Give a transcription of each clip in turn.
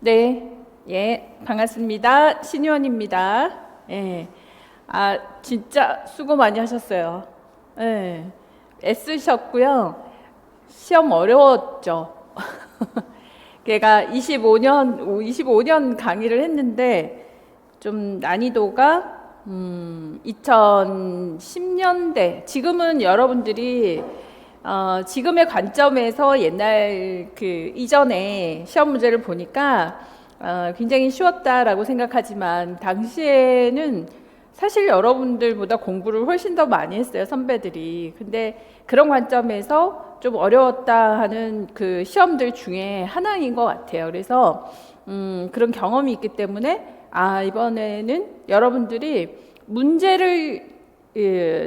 네, 예, 반갑습니다. 신유원입니다. 예, 진짜 수고 많이 하셨어요. 예, 애쓰셨고요. 시험 어려웠죠. 걔가 25년 강의를 했는데, 좀 난이도가, 2010년대, 지금은 여러분들이 지금의 관점에서 옛날 그 이전에 시험 문제를 보니까 굉장히 쉬웠다라고 생각하지만 당시에는 사실 여러분들보다 공부를 훨씬 더 많이 했어요, 선배들이. 근데 그런 관점에서 좀 어려웠다 하는 그 시험들 중에 하나인 것 같아요. 그래서 그런 경험이 있기 때문에 이번에는 여러분들이 문제를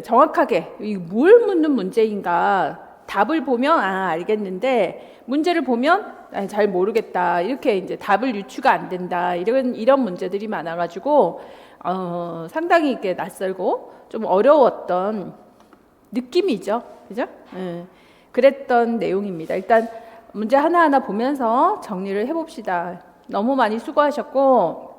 정확하게 뭘 묻는 문제인가 답을 보면 알겠는데 문제를 보면 잘 모르겠다, 이렇게 이제 답을 유추가 안 된다, 이런 문제들이 많아가지고 상당히 이렇게 낯설고 좀 어려웠던 느낌이죠, 그죠? 그랬던 내용입니다. 일단 문제 하나하나 보면서 정리를 해봅시다. 너무 많이 수고하셨고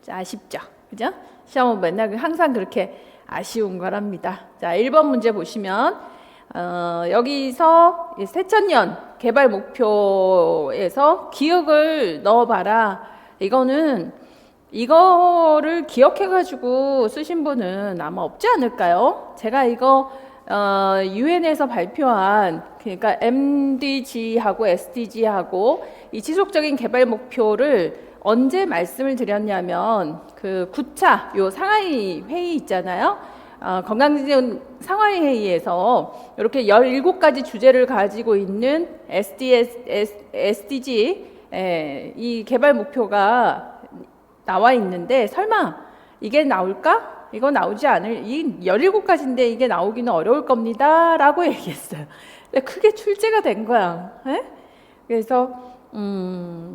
아쉽죠, 그죠? 시험은 맨날 항상 그렇게 아쉬운 거랍니다. 자, 1번 문제 보시면 여기서 새천년 개발 목표에서 기억을 넣어봐라. 이거를 기억해가지고 쓰신 분은 아마 없지 않을까요? 제가 이거 유엔에서 발표한, 그러니까 MDG하고 SDG하고 이 지속적인 개발 목표를 언제 말씀을 드렸냐면 그 9차 요 상하이 회의 있잖아요. 건강증진 상하이 회의에서 이렇게 17가지 주제를 가지고 있는 SDG 이 개발 목표가 나와 있는데 설마 이게 나올까? 이거 나오지 않을, 이 17가지인데 이게 나오기는 어려울 겁니다 라고 얘기했어요. 크게 출제가 된 거야. 그래서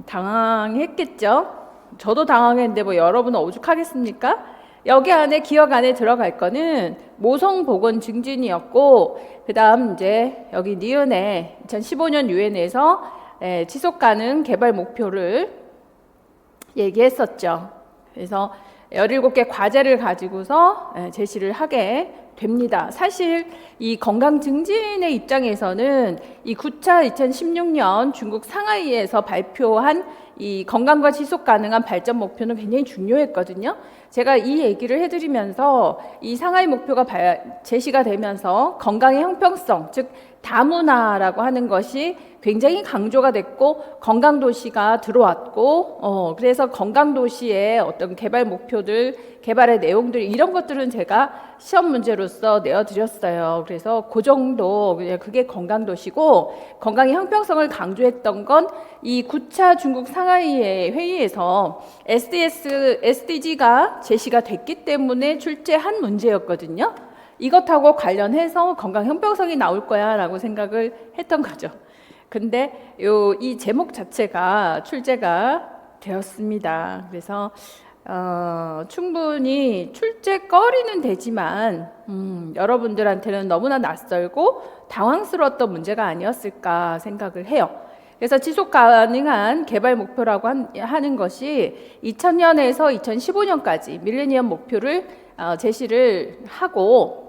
당황했겠죠. 저도 당황했는데 뭐 여러분은 오죽하겠습니까? 여기 안에 기억 안에 들어갈 거는 모성 보건 증진이었고, 그 다음 이제 여기 니은에 2015년 유엔에서 지속 가능 개발 목표를 얘기했었죠. 그래서 17개 과제를 가지고서 제시를 하게 됩니다. 사실 이 건강 증진의 입장에서는 이 9차 2016년 중국 상하이에서 발표한 이 건강과 지속 가능한 발전 목표는 굉장히 중요했거든요. 제가 이 얘기를 해드리면서 이 상하이 목표가 제시가 되면서 건강의 형평성, 즉 다문화라고 하는 것이 굉장히 강조가 됐고 건강도시가 들어왔고 그래서 건강도시의 어떤 개발 목표들, 개발의 내용들, 이런 것들은 제가 시험 문제로서 내어드렸어요. 그래서 그 정도, 그게 건강도시고, 건강의 형평성을 강조했던 건 이 9차 중국 상하이의 회의에서 SDG가 제시가 됐기 때문에 출제한 문제였거든요. 이것하고 관련해서 건강 형평성이 나올 거야 라고 생각을 했던 거죠. 근데 이 제목 자체가 출제가 되었습니다. 그래서 충분히 출제거리는 되지만 여러분들한테는 너무나 낯설고 당황스러웠던 문제가 아니었을까 생각을 해요. 그래서 지속 가능한 개발 목표라고 하는 것이 2000년에서 2015년까지 밀레니엄 목표를 제시를 하고,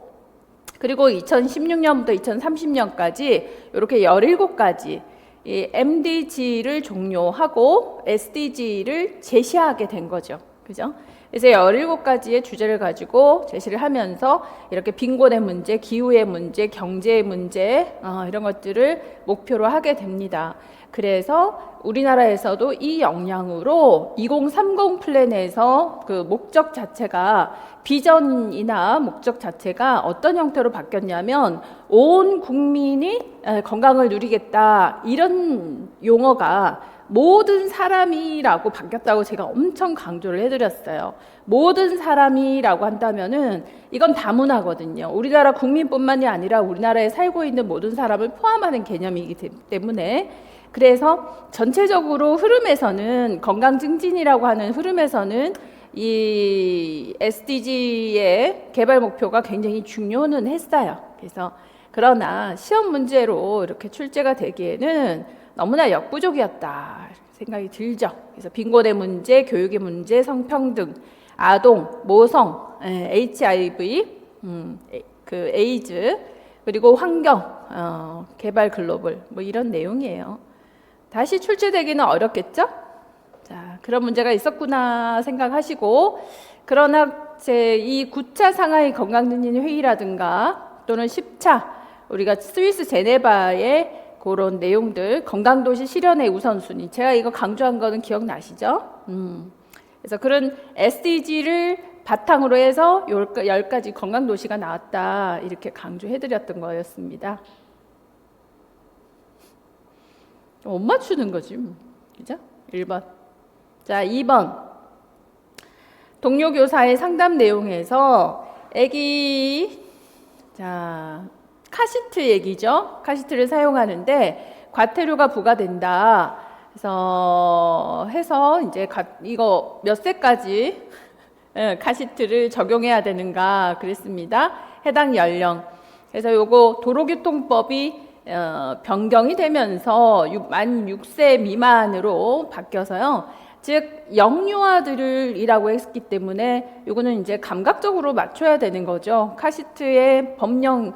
그리고 2016년부터 2030년까지 이렇게 17가지 이 MDG를 종료하고 SDG를 제시하게 된 거죠. 그죠? 그래서 17가지의 주제를 가지고 제시를 하면서 이렇게 빈곤의 문제, 기후의 문제, 경제의 문제, 이런 것들을 목표로 하게 됩니다. 그래서 우리나라에서도 이 역량으로 2030 플랜에서 그 목적 자체가, 비전이나 목적 자체가 어떤 형태로 바뀌었냐면 온 국민이 건강을 누리겠다, 이런 용어가 모든 사람이라고 바뀌었다고 제가 엄청 강조를 해드렸어요. 모든 사람이라고 한다면은 이건 다문화거든요. 우리나라 국민뿐만이 아니라 우리나라에 살고 있는 모든 사람을 포함하는 개념이기 때문에, 그래서 전체적으로 흐름에서는, 건강 증진이라고 하는 흐름에서는 이 SDG의 개발 목표가 굉장히 중요는 했어요. 그래서 그러나 시험 문제로 이렇게 출제가 되기에는 너무나 역부족이었다 생각이 들죠. 그래서 빈곤의 문제, 교육의 문제, 성평등, 아동, 모성, HIV, 그 에이즈, 그리고 환경, 개발 글로벌 뭐 이런 내용이에요. 다시 출제되기는 어렵겠죠? 자, 그런 문제가 있었구나 생각하시고, 그러나 이 9차 상하이 건강증진 회의라든가 또는 10차 우리가 스위스 제네바의 그런 내용들, 건강도시 실현의 우선순위, 제가 이거 강조한 거는 기억나시죠? 그래서 그런 SDG를 바탕으로 해서 10가지 건강도시가 나왔다 이렇게 강조해드렸던 거였습니다. 못 맞추는 거지, 그죠? 1번. 자, 2번. 동료 교사의 상담 내용에서 카시트 얘기죠. 카시트를 사용하는데 과태료가 부과된다. 그래서 이제 이거 몇 세까지 카시트를 적용해야 되는가 그랬습니다. 해당 연령. 그래서 요거 도로교통법이 변경이 되면서 만 6세 미만으로 바뀌어서요. 즉 영유아들이라고 했기 때문에 요거는 이제 감각적으로 맞춰야 되는 거죠. 카시트의 법령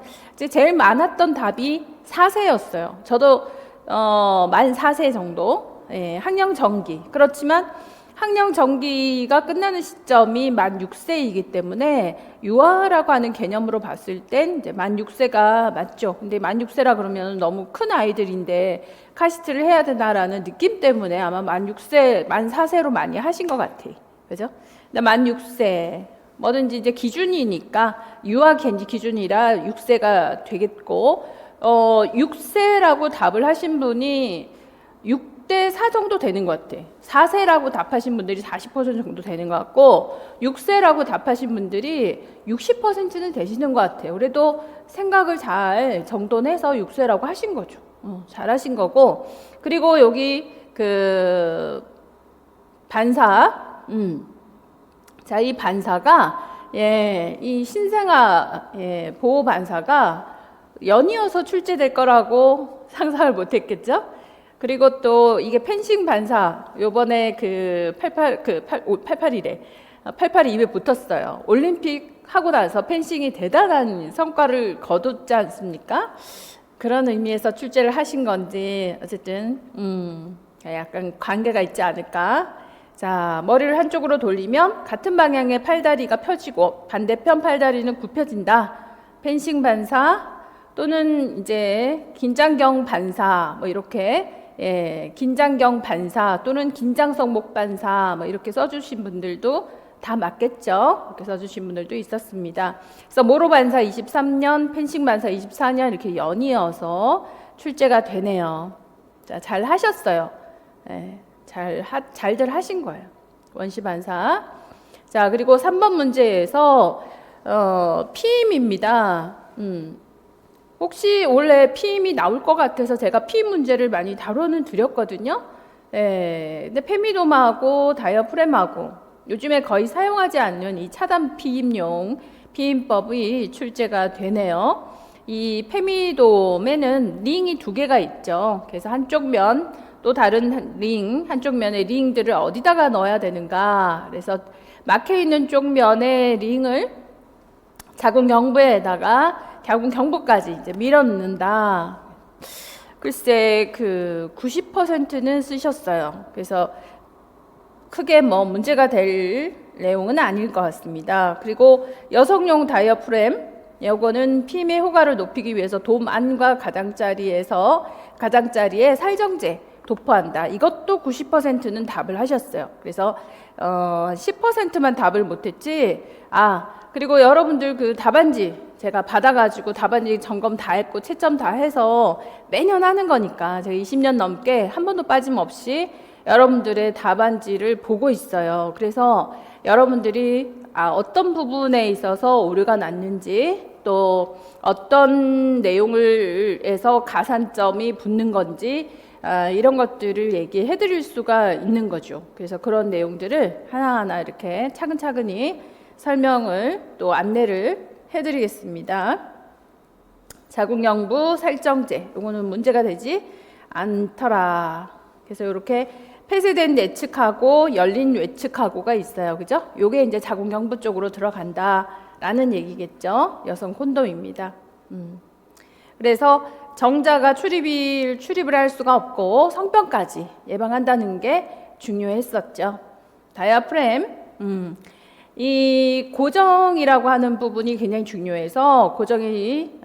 제일 많았던 답이 4세였어요. 저도 만 4세 정도 학령 정기. 그렇지만 학령 정기가 끝나는 시점이 만 6세이기 때문에 유아라고 하는 개념으로 봤을 땐 이제 만 6세가 맞죠. 근데 만 6세라 그러면 너무 큰 아이들인데 카시트를 해야 되나라는 느낌 때문에 아마 만 6세, 만 4세로 많이 하신 것 같아. 그죠? 근데 만 6세 뭐든지 이제 기준이니까 유아 기준이라 6세가 되겠고 6세라고 답을 하신 분이 6대 4 정도 되는 것 같아. 4세라고 답하신 분들이 40% 정도 되는 것 같고 6세라고 답하신 분들이 60%는 되시는 것 같아요. 그래도 생각을 잘 정돈해서 6세라고 하신 거죠. 잘하신 거고, 그리고 여기 그 반사, 자, 이 반사가 이 신생아 보호 반사가 연이어서 출제될 거라고 상상을 못했겠죠? 그리고 또 이게 펜싱 반사 요번에 88이래. 입에 붙었어요. 올림픽 하고 나서 펜싱이 대단한 성과를 거뒀지 않습니까? 그런 의미에서 출제를 하신 건지 어쨌든 약간 관계가 있지 않을까. 자, 머리를 한쪽으로 돌리면 같은 방향의 팔다리가 펴지고 반대편 팔다리는 굽혀진다. 펜싱 반사 또는 이제 긴장경 반사 뭐 이렇게 긴장경 반사 또는 긴장성목 반사 뭐 이렇게 써주신 분들도 다 맞겠죠. 이렇게 써주신 분들도 있었습니다. 그래서 모로 반사 23년, 펜싱 반사 24년 이렇게 연이어서 출제가 되네요. 자, 잘 하셨어요. 잘들 하신 거예요. 원시 반사. 자, 그리고 3번 문제에서 피임입니다. 혹시 원래 피임이 나올 것 같아서 제가 피임 문제를 많이 다뤄는 드렸거든요. 근데 페미돔하고 다이어프램하고 요즘에 거의 사용하지 않는 이 차단 피임용 피임법이 출제가 되네요. 이 페미돔에는 링이 2개가 있죠. 그래서 한쪽 면 또 다른 한쪽 면의 링들을 어디다가 넣어야 되는가. 그래서 막혀 있는 쪽 면의 링을 자궁 경부에다가 자궁 경부까지 이제 밀어 넣는다. 글쎄 90%는 쓰셨어요. 그래서 크게 뭐 문제가 될 내용은 아닐 것 같습니다. 그리고 여성용 다이어프램, 요거는 피임의 효과를 높이기 위해서 돔 안과 가장자리에 살정제 도포한다. 이것도 90%는 답을 하셨어요. 그래서 10%만 답을 못했지. 그리고 여러분들 그 답안지 제가 받아가지고 답안지 점검 다 했고 채점 다 해서 매년 하는 거니까 제가 20년 넘게 한 번도 빠짐없이 여러분들의 답안지를 보고 있어요. 그래서 여러분들이 어떤 부분에 있어서 오류가 났는지 또 어떤 내용에서 가산점이 붙는 건지 이런 것들을 얘기해 드릴 수가 있는 거죠. 그래서 그런 내용들을 하나하나 이렇게 차근차근히 설명을 또 안내를 해드리겠습니다. 자궁경부 살정제, 이거는 문제가 되지 않더라. 그래서 이렇게 폐쇄된 내측하고 열린 외측하고가 있어요. 그죠? 요게 이제 자궁경부 쪽으로 들어간다라는 얘기겠죠. 여성 콘돔입니다. 그래서 정자가 출입을 할 수가 없고 성병까지 예방한다는 게 중요했었죠. 다이아프램, 이 고정이라고 하는 부분이 굉장히 중요해서 고정이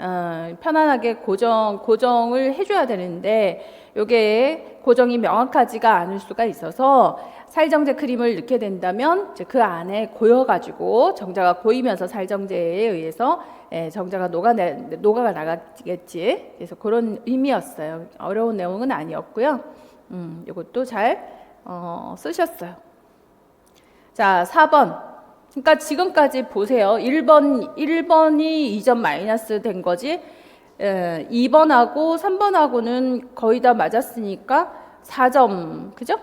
편안하게 고정을 해줘야 되는데 요게 고정이 명확하지가 않을 수가 있어서 살정제 크림을 넣게 된다면 이제 그 안에 고여가지고 정자가 고이면서 살정제에 의해서 정자가 녹아가 나가겠지. 그래서 그런 의미였어요. 어려운 내용은 아니었고요. 이것도 잘 쓰셨어요. 자, 4번. 그러니까 지금까지 보세요. 1번이 2점 마이너스 된 거지. 2번하고 3번하고는 거의 다 맞았으니까 4점, 그죠?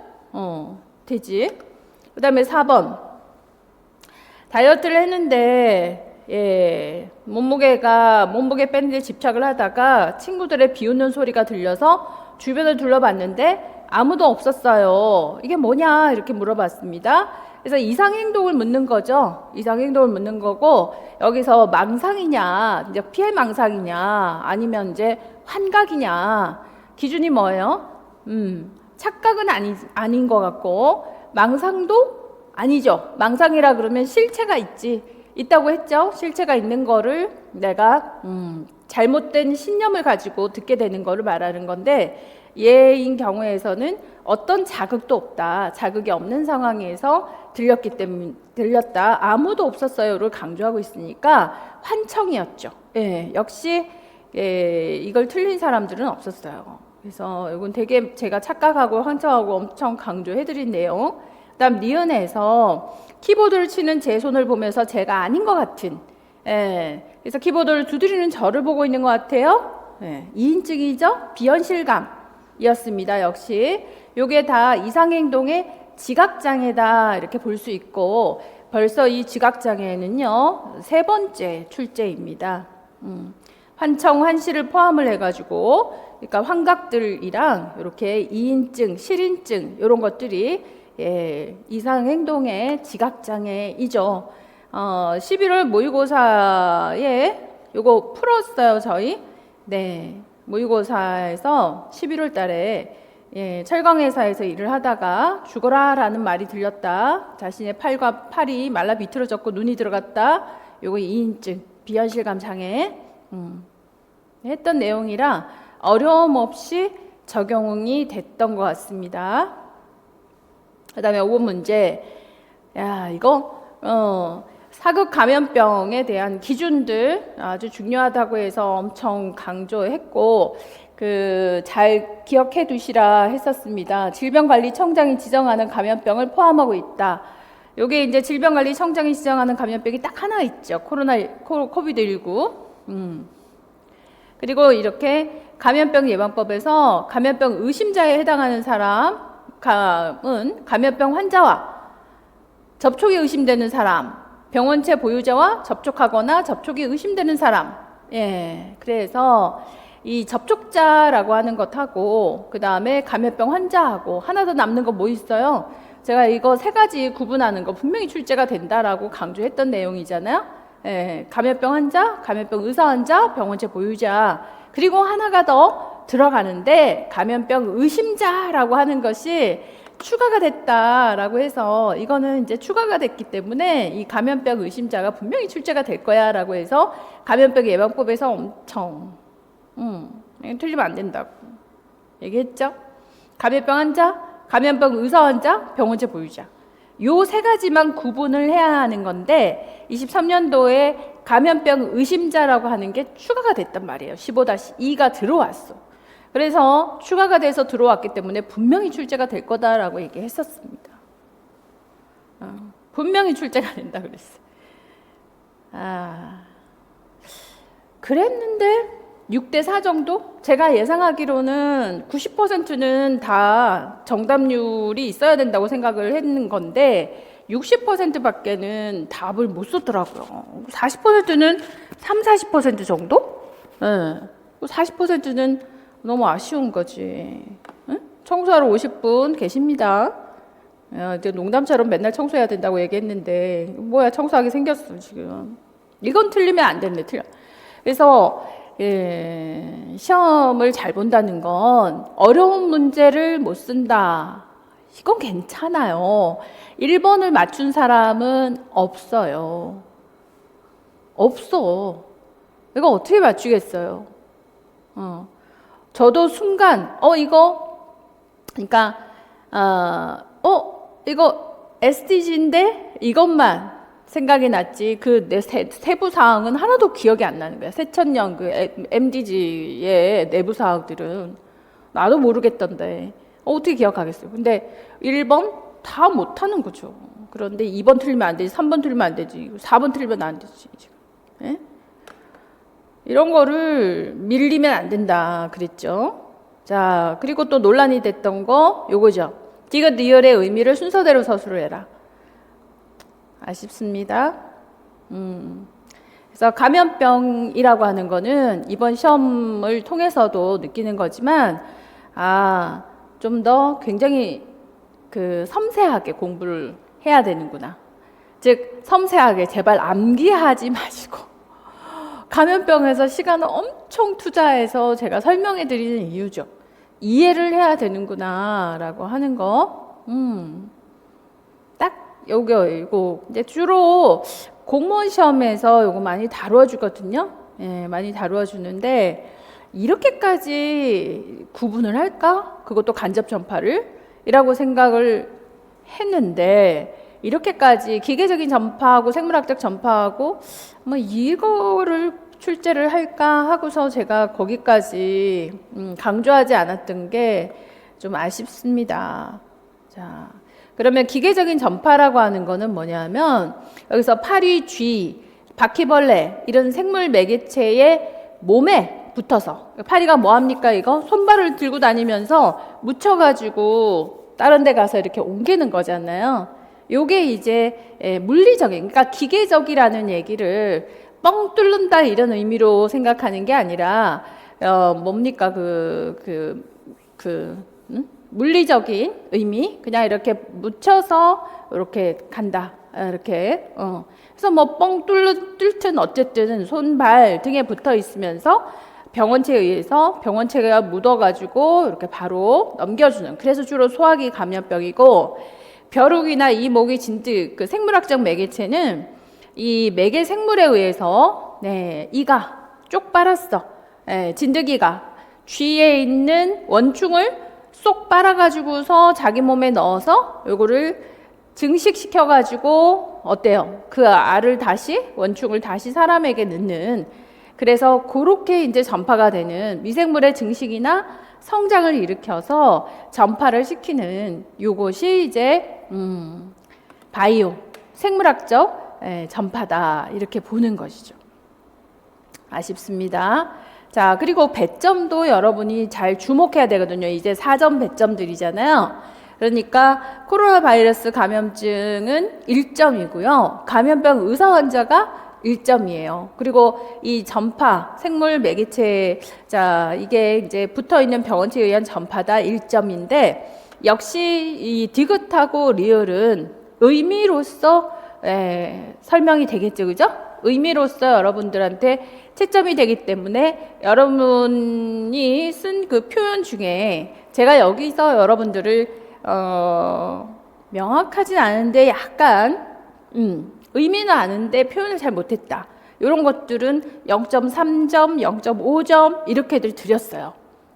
되지. 그 다음에 4번. 다이어트를 했는데, 몸무게 빼는 데 집착을 하다가 친구들의 비웃는 소리가 들려서 주변을 둘러봤는데 아무도 없었어요. 이게 뭐냐? 이렇게 물어봤습니다. 그래서 이상행동을 묻는 거죠. 이상행동을 묻는 거고, 여기서 망상이냐, 이제 피해 망상이냐, 아니면 이제 환각이냐, 기준이 뭐예요? 착각은 아닌 것 같고, 망상도 아니죠. 망상이라 그러면 실체가 있다고 했죠. 실체가 있는 거를 내가, 잘못된 신념을 가지고 듣게 되는 거를 말하는 건데, 얘인 경우에서는 어떤 자극도 없다. 자극이 없는 상황에서 들렸다. 아무도 없었어요를 강조하고 있으니까 환청이었죠. 역시 이걸 틀린 사람들은 없었어요. 그래서 이건 되게 제가 착각하고 환청하고 엄청 강조해드린 내용. 그다음 니은에서 키보드를 치는 제 손을 보면서 제가 아닌 것 같은. 그래서 키보드를 두드리는 저를 보고 있는 것 같아요. 2인칭이죠. 비현실감이었습니다. 역시 요게 다 이상행동의 지각장애다 이렇게 볼 수 있고 벌써 이 지각장애는요 3번째 출제입니다. 환청, 환시를 포함을 해가지고 그러니까 환각들이랑 이렇게 2인증, 실인증 이런 것들이 이상행동의 지각장애이죠. 11월 모의고사에 요거 풀었어요 저희. 모의고사에서 11월 달에 철강회사에서 일을 하다가 죽어라 라는 말이 들렸다. 자신의 팔이 말라 비틀어졌고 눈이 들어갔다. 요거 2인증 비현실감 장애 했던 내용이라 어려움 없이 적용이 됐던 것 같습니다. 그 다음에 5번 문제. 이거 사극 감염병에 대한 기준들 아주 중요하다고 해서 엄청 강조했고 잘 기억해 두시라 했었습니다. 질병관리청장이 지정하는 감염병을 포함하고 있다. 요게 이제 질병관리청장이 지정하는 감염병이 딱 하나 있죠. 코비드19. 그리고 이렇게 감염병 예방법에서 감염병 의심자에 해당하는 사람은 감염병 환자와 접촉이 의심되는 사람, 병원체 보유자와 접촉하거나 접촉이 의심되는 사람. 그래서 이 접촉자라고 하는 것하고 그 다음에 감염병 환자하고 하나 더 남는 거 뭐 있어요? 제가 이거 3가지 구분하는 거 분명히 출제가 된다라고 강조했던 내용이잖아요. 감염병 환자, 감염병 의사 환자, 병원체 보유자. 그리고 하나가 더 들어가는데 감염병 의심자라고 하는 것이 추가가 됐다라고 해서 이거는 이제 추가가 됐기 때문에 이 감염병 의심자가 분명히 출제가 될 거야라고 해서 감염병 예방법에서 엄청 틀리면 안 된다고 얘기했죠. 감염병 환자, 감염병 의사 환자, 병원체 보유자. 요 3가지만 구분을 해야 하는 건데 23년도에 감염병 의심자라고 하는 게 추가가 됐단 말이에요. 15-2가 들어왔어. 그래서 추가가 돼서 들어왔기 때문에 분명히 출제가 될 거다라고 얘기했었습니다. 분명히 출제가 된다 그랬어요. 그랬는데 6대4 정도? 제가 예상하기로는 90%는 다 정답률이 있어야 된다고 생각을 했는 건데 60%밖에는 답을 못 썼더라고요. 40%는 40% 정도? 40%는 너무 아쉬운 거지. 응? 청소하러 오실 분 계십니다. 야, 이제 농담처럼 맨날 청소해야 된다고 얘기했는데 뭐야 청소하게 생겼어 지금. 이건 틀리면 안 되는데 틀려. 그래서 시험을 잘 본다는 건 어려운 문제를 못 쓴다. 이건 괜찮아요. 1번을 맞춘 사람은 없어요. 없어. 이거 어떻게 맞추겠어요? 저도 순간 이거 그러니까 이거 SDG인데 이것만 생각이 났지 그 세부 사항은 하나도 기억이 안 나는 거야. 새천년 그 MDG의 내부 사항들은 나도 모르겠던데 어떻게 기억하겠어요? 근데 1번 다 못하는 거죠. 그런데 2번 틀리면 안 되지, 3번 틀리면 안 되지, 4번 틀리면 안 되지. 예? 이런 거를 밀리면 안 된다 그랬죠. 자, 그리고 또 논란이 됐던 거 요거죠. 디귿 리을의 의미를 순서대로 서술을 해라. 아쉽습니다. 그래서 감염병이라고 하는 거는 이번 시험을 통해서도 느끼는 거지만 좀 더 굉장히 그 섬세하게 공부를 해야 되는구나. 즉 섬세하게 제발 암기하지 마시고 감염병에서 시간을 엄청 투자해서 제가 설명해 드리는 이유죠. 이해를 해야 되는구나 라고 하는 거. 딱 이거 이제 주로 공무원 시험에서 이거 많이 다루어 주거든요. 예, 많이 다루어 주는데 이렇게까지 구분을 할까? 그것도 간접 전파를 이라고 생각을 했는데 이렇게까지 기계적인 전파하고 생물학적 전파하고 뭐 이거를 출제를 할까 하고서 제가 거기까지 강조하지 않았던 게 좀 아쉽습니다. 자, 그러면 기계적인 전파라고 하는 거는 뭐냐면 여기서 파리, 쥐, 바퀴벌레 이런 생물 매개체의 몸에 붙어서 파리가 뭐합니까 이거? 손발을 들고 다니면서 묻혀가지고 다른 데 가서 이렇게 옮기는 거잖아요. 요게 이제 물리적인, 그러니까 기계적이라는 얘기를 뻥 뚫는다 이런 의미로 생각하는 게 아니라 뭡니까 물리적인 의미, 그냥 이렇게 묻혀서 이렇게 간다 이렇게 그래서 뭐 뻥 뚫든 어쨌든 손발 등에 붙어 있으면서 병원체에 의해서 병원체가 묻어가지고 이렇게 바로 넘겨주는, 그래서 주로 소화기 감염병이고 벼룩이나 이 모기 진드 그 생물학적 매개체는 이 매개 생물에 의해서 이가 쪽 빨았어. 진드기가 쥐에 있는 원충을 쏙 빨아가지고서 자기 몸에 넣어서 요거를 증식시켜가지고 어때요? 그 알을 원충을 다시 사람에게 넣는, 그래서 그렇게 이제 전파가 되는 미생물의 증식이나 성장을 일으켜서 전파를 시키는 요것이 이제 바이오 생물학적 전파다 이렇게 보는 것이죠. 아쉽습니다. 자, 그리고 배점도 여러분이 잘 주목해야 되거든요. 이제 4점 배점들이잖아요. 그러니까 코로나 바이러스 감염증은 1점이고요. 감염병 의사 환자가 1점이에요. 그리고 이 전파, 생물 매개체, 자, 이게 이제 붙어 있는 병원체에 의한 전파다 1점인데, 역시 이 디귿하고 리을은 의미로서 설명이 되겠죠, 그죠? 의미로서 여러분들한테 채점이 되기 때문에 여러분이 쓴 그 표현 중에 제가 여기서 여러분들을 명확하진 않은데 약간 의미는 아는데 표현을 잘 못했다. 이런 것들은 0.3점, 0.5점 이렇게들 드렸어요.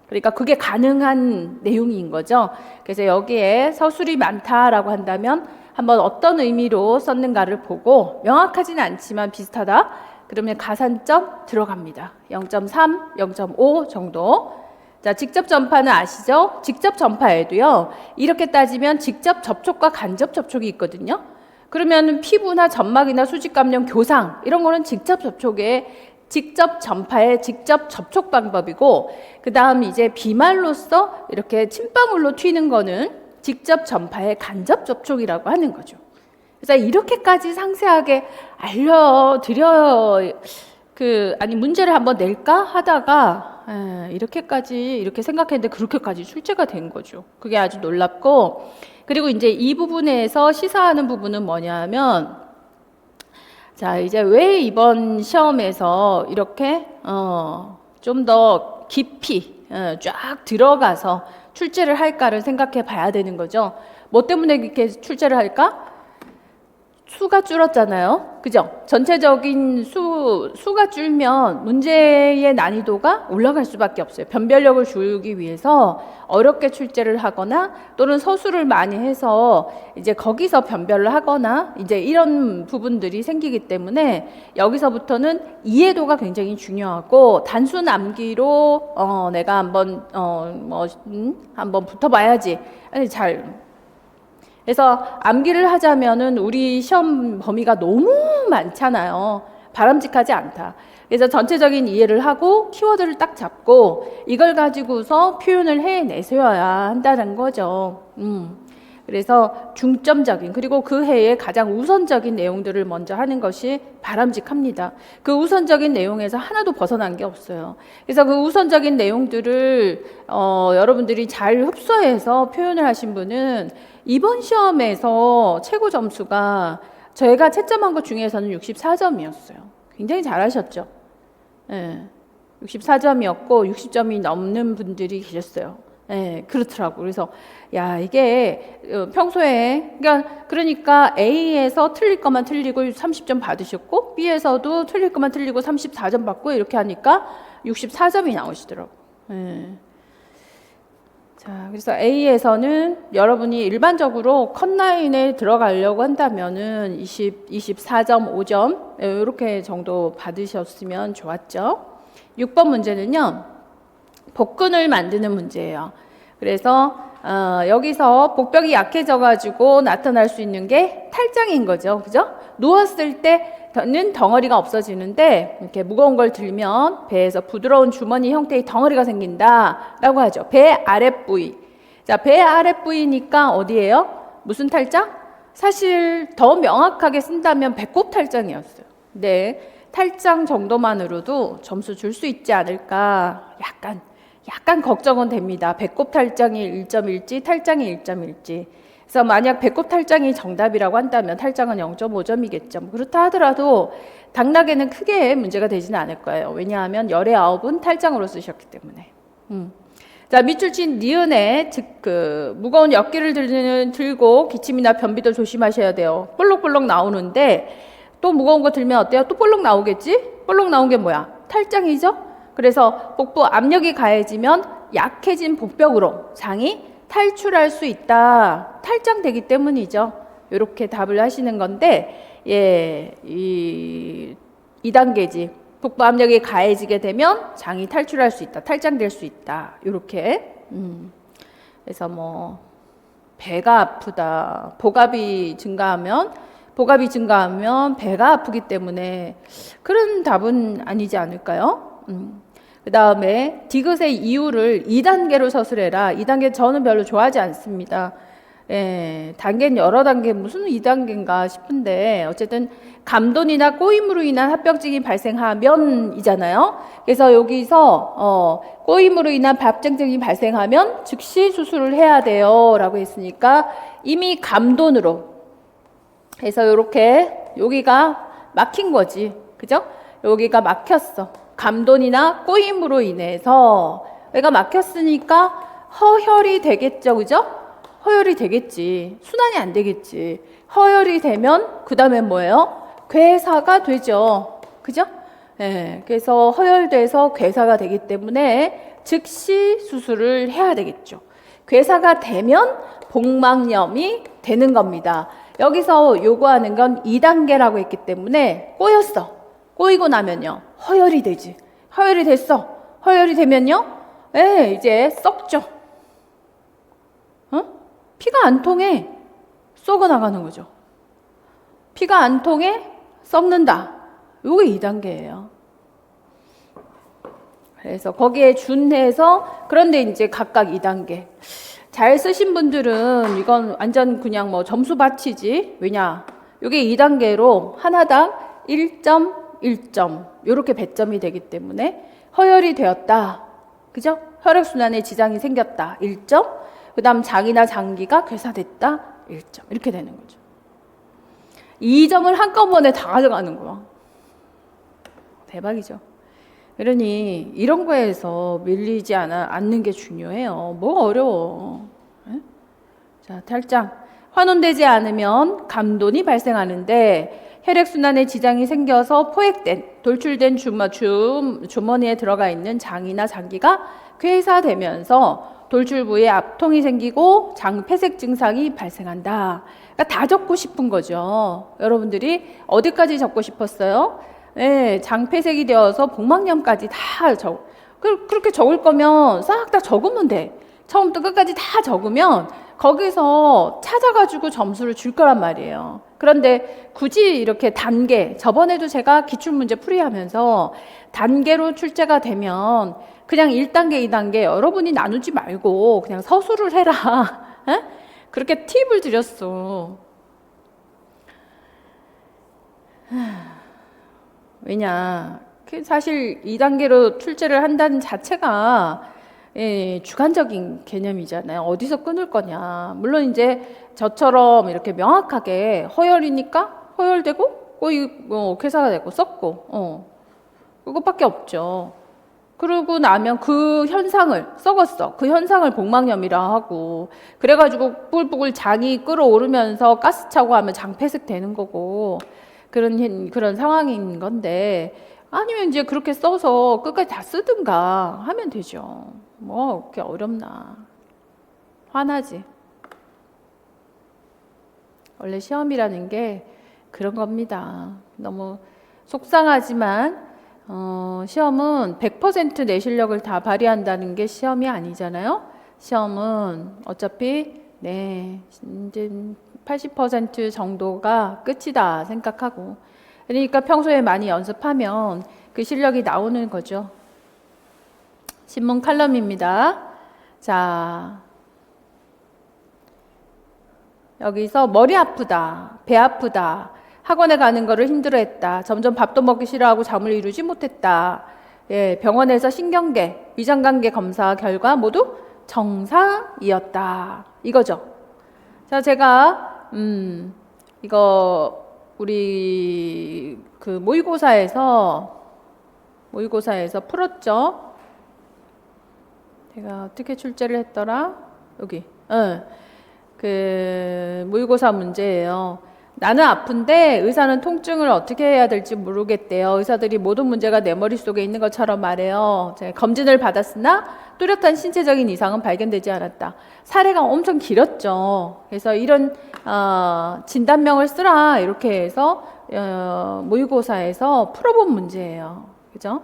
그러니까 그게 가능한 내용인 거죠. 그래서 여기에 서술이 많다라고 한다면 한번 어떤 의미로 썼는가를 보고 명확하진 않지만 비슷하다. 그러면 가산점 들어갑니다. 0.3, 0.5 정도. 자, 직접 전파는 아시죠? 직접 전파에도요. 이렇게 따지면 직접 접촉과 간접 접촉이 있거든요. 그러면 피부나 점막이나 수직 감염, 교상 이런 거는 직접 전파의 직접 접촉 방법이고, 그 다음 이제 비말로써 이렇게 침방울로 튀는 거는 직접 전파의 간접 접촉이라고 하는 거죠. 그래서 이렇게까지 상세하게 알려드려요. 문제를 한번 낼까 하다가 이렇게까지 이렇게 생각했는데 그렇게까지 출제가 된 거죠. 그게 아주 놀랍고, 그리고 이제 이 부분에서 시사하는 부분은 뭐냐면, 자, 이제 왜 이번 시험에서 이렇게 좀 더 깊이 쫙 들어가서 출제를 할까를 생각해 봐야 되는 거죠. 뭐 때문에 이렇게 출제를 할까? 수가 줄었잖아요. 그죠? 전체적인 수가 줄면 문제의 난이도가 올라갈 수밖에 없어요. 변별력을 주기 위해서 어렵게 출제를 하거나 또는 서술을 많이 해서 이제 거기서 변별을 하거나 이제 이런 부분들이 생기기 때문에 여기서부터는 이해도가 굉장히 중요하고 단순 암기로 내가 한번 붙어봐야지. 그래서 암기를 하자면은 우리 시험 범위가 너무 많잖아요. 바람직하지 않다. 그래서 전체적인 이해를 하고 키워드를 딱 잡고 이걸 가지고서 표현을 해내셔야 한다는 거죠. 그래서 중점적인 그리고 그 해에 가장 우선적인 내용들을 먼저 하는 것이 바람직합니다. 그 우선적인 내용에서 하나도 벗어난 게 없어요. 그래서 그 우선적인 내용들을 여러분들이 잘 흡수해서 표현을 하신 분은 이번 시험에서 최고 점수가 저희가 채점한 것 중에서는 64점이었어요. 굉장히 잘하셨죠. 64점이었고 60점이 넘는 분들이 계셨어요. 그렇더라고. 그래서 야, 이게 평소에 그러니까 A에서 틀릴 것만 틀리고 30점 받으셨고 B에서도 틀릴 것만 틀리고 34점 받고 이렇게 하니까 64점이 나오시더라고. 자, 그래서 A에서는 여러분이 일반적으로 컷라인에 들어가려고 한다면은 24.5점 이렇게 정도 받으셨으면 좋았죠. 6번 문제는요. 복근을 만드는 문제예요. 그래서 여기서 복벽이 약해져가지고 나타날 수 있는 게 탈장인 거죠. 그죠? 누웠을 때는 덩어리가 없어지는데 이렇게 무거운 걸 들면 배에서 부드러운 주머니 형태의 덩어리가 생긴다라고 하죠. 배 아랫부위. 자, 배 아랫부위니까 어디예요? 무슨 탈장? 사실 더 명확하게 쓴다면 배꼽 탈장이었어요. 네, 탈장 정도만으로도 점수 줄 수 있지 않을까 약간 걱정은 됩니다. 배꼽 탈장이 1점일지 탈장이 1점일지. 그래서 만약 배꼽 탈장이 정답이라고 한다면 탈장은 0.5점이겠죠. 그렇다 하더라도 당락에는 크게 문제가 되지는 않을 거예요. 왜냐하면 열의 9은 탈장으로 쓰셨기 때문에. 자, 밑줄 친 니은에 즉 무거운 역기를 들고 기침이나 변비도 조심하셔야 돼요. 볼록볼록 나오는데 또 무거운 거 들면 어때요? 또 볼록 나오겠지? 볼록 나온 게 뭐야? 탈장이죠? 그래서 복부 압력이 가해지면 약해진 복벽으로 장이 탈출할 수 있다. 탈장되기 때문이죠. 이렇게 답을 하시는 건데, 이 2단계지. 복부 압력이 가해지게 되면 장이 탈출할 수 있다. 탈장될 수 있다. 이렇게. 그래서 뭐 배가 아프다. 복압이 증가하면 배가 아프기 때문에 그런 답은 아니지 않을까요? 그 다음에 디귿의 이유를 2단계로 서술해라. 2단계 저는 별로 좋아하지 않습니다. 단계는 여러 단계 무슨 2단계인가 싶은데 어쨌든 감돈이나 꼬임으로 인한 합병증이 발생하면 이잖아요. 그래서 여기서 꼬임으로 인한 합병증이 발생하면 즉시 수술을 해야 돼요 라고 했으니까 이미 감돈으로 해서 이렇게 여기가 막힌 거지. 그죠? 여기가 막혔어. 감돈이나 꼬임으로 인해서 얘가 막혔으니까 허혈이 되겠죠. 그죠? 허혈이 되겠지. 순환이 안 되겠지. 허혈이 되면 그 다음에 뭐예요? 괴사가 되죠. 그죠? 그래서 허혈돼서 괴사가 되기 때문에 즉시 수술을 해야 되겠죠. 괴사가 되면 복막염이 되는 겁니다. 여기서 요구하는 건 2단계라고 했기 때문에 꼬였어. 꼬이고 나면요. 허혈이 되지. 허혈이 됐어. 허혈이 되면요. 이제 썩죠. 피가 안 통해. 썩어 나가는 거죠. 피가 안 통해 썩는다. 요게 2단계예요. 그래서 거기에 준해서 그런데 이제 각각 2단계. 잘 쓰신 분들은 이건 완전 그냥 뭐 점수 받치지. 왜냐? 요게 2단계로 하나당 1점, 1점. 요렇게 배점이 되기 때문에 허혈이 되었다. 그죠? 혈액순환에 지장이 생겼다. 1점. 그 다음 장이나 장기가 괴사됐다. 1점. 이렇게 되는 거죠. 2점을 한꺼번에 다 가져가는 거야. 대박이죠. 그러니 이런 거에서 밀리지 않는 게 중요해요. 뭐가 어려워. 에? 자, 탈장. 환원되지 않으면 감돈이 발생하는데 혈액순환에 지장이 생겨서 포획된, 돌출된 주머니에 들어가 있는 장이나 장기가 괴사되면서 돌출 부위에 압통이 생기고 장폐색 증상이 발생한다. 그러니까 다 적고 싶은 거죠. 여러분들이 어디까지 적고 싶었어요? 네, 장폐색이 되어서 복막염까지 다 그렇게 적을 거면 싹 다 적으면 돼. 처음부터 끝까지 다 적으면 거기서 찾아가지고 점수를 줄 거란 말이에요. 그런데 굳이 이렇게 단계, 저번에도 제가 기출문제 풀이하면서 단계로 출제가 되면 그냥 1단계, 2단계 여러분이 나누지 말고 그냥 서술을 해라. 에? 그렇게 팁을 드렸어. 왜냐, 사실 2단계로 출제를 한다는 자체가 주관적인 개념이잖아요. 어디서 끊을 거냐. 물론 이제 저처럼 이렇게 명확하게 허혈이니까 허혈되고 괴사가 되고 썼고 그것밖에 없죠. 그러고 나면 그 현상을 썩었어. 그 현상을 복막염이라 하고 그래가지고 뿔뿔 장이 끓어오르면서 가스 차고 하면 장폐색 되는 거고 그런 상황인 건데 아니면 이제 그렇게 써서 끝까지 다 쓰든가 하면 되죠. 뭐 그렇게 어렵나. 화나지. 원래 시험이라는 게 그런 겁니다. 너무 속상하지만 시험은 100% 내 실력을 다 발휘한다는 게 시험이 아니잖아요. 시험은 어차피 이제 80% 정도가 끝이다 생각하고 그러니까 평소에 많이 연습하면 그 실력이 나오는 거죠. 신문 칼럼입니다. 자, 여기서 머리 아프다, 배 아프다, 학원에 가는 거를 힘들어했다, 점점 밥도 먹기 싫어하고 잠을 이루지 못했다. 예, 병원에서 신경계, 위장관계 검사 결과 모두 정상이었다. 이거죠. 자, 제가 이거 우리 그 모의고사에서 풀었죠. 제가 어떻게 출제를 했더라? 여기. 그 모의고사 문제예요. 나는 아픈데 의사는 통증을 어떻게 해야 될지 모르겠대요. 의사들이 모든 문제가 내 머릿속에 있는 것처럼 말해요. 검진을 받았으나 뚜렷한 신체적인 이상은 발견되지 않았다. 사례가 엄청 길었죠. 그래서 이런 진단명을 쓰라 이렇게 해서 모의고사에서 풀어본 문제예요. 그죠?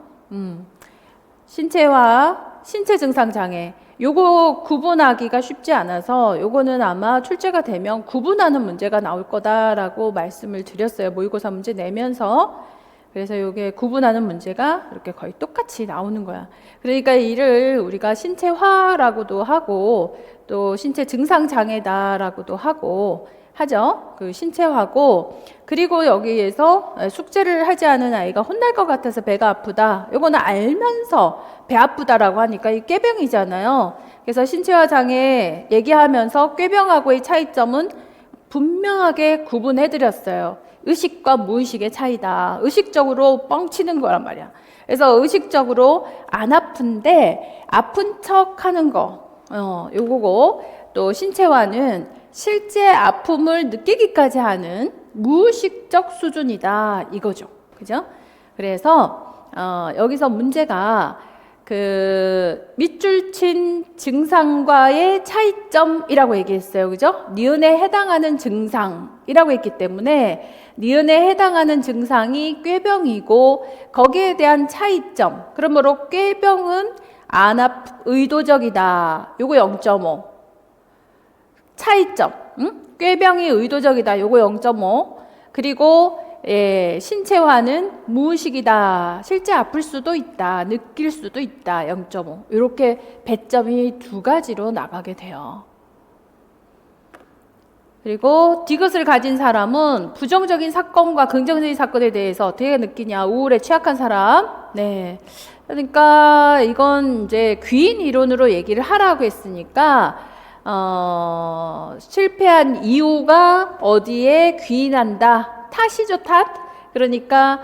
신체 증상 장애. 요거 구분하기가 쉽지 않아서 요거는 아마 출제가 되면 구분하는 문제가 나올 거다라고 말씀을 드렸어요. 모의고사 문제 내면서. 그래서 요게 구분하는 문제가 이렇게 거의 똑같이 나오는 거야. 그러니까 이를 우리가 신체화라고도 하고 또 신체 증상 장애다라고도 하죠. 그 신체화고 그리고 여기에서 숙제를 하지 않은 아이가 혼날 것 같아서 배가 아프다. 요거는 알면서 배 아프다라고 하니까 이 꾀병이잖아요. 그래서 신체화 장애 얘기하면서 꾀병하고의 차이점은 분명하게 구분해 드렸어요. 의식과 무의식의 차이다. 의식적으로 뻥치는 거란 말이야. 그래서 의식적으로 안 아픈데 아픈 척 하는 거. 요거고 또 신체화는 실제 아픔을 느끼기까지 하는 무의식적 수준이다. 이거죠. 그죠? 그래서 여기서 문제가 그 밑줄 친 증상과의 차이점이라고 얘기했어요. 그죠? 니은에 해당하는 증상이라고 했기 때문에 니은에 해당하는 증상이 꾀병이고 거기에 대한 차이점. 그러므로 꾀병은 의도적이다. 요거 0.5. 차이점. 꾀병이 의도적이다. 요거 0.5. 그리고 신체화는 무의식이다. 실제 아플 수도 있다. 느낄 수도 있다. 0.5. 이렇게 배점이 두 가지로 나가게 돼요. 그리고 디귿을 가진 사람은 부정적인 사건과 긍정적인 사건에 대해서 어떻게 느끼냐? 우울에 취약한 사람. 네. 그러니까 이건 이제 귀인 이론으로 얘기를 하라고 했으니까 실패한 이유가 어디에 귀인한다? 탓이죠, 탓. 그러니까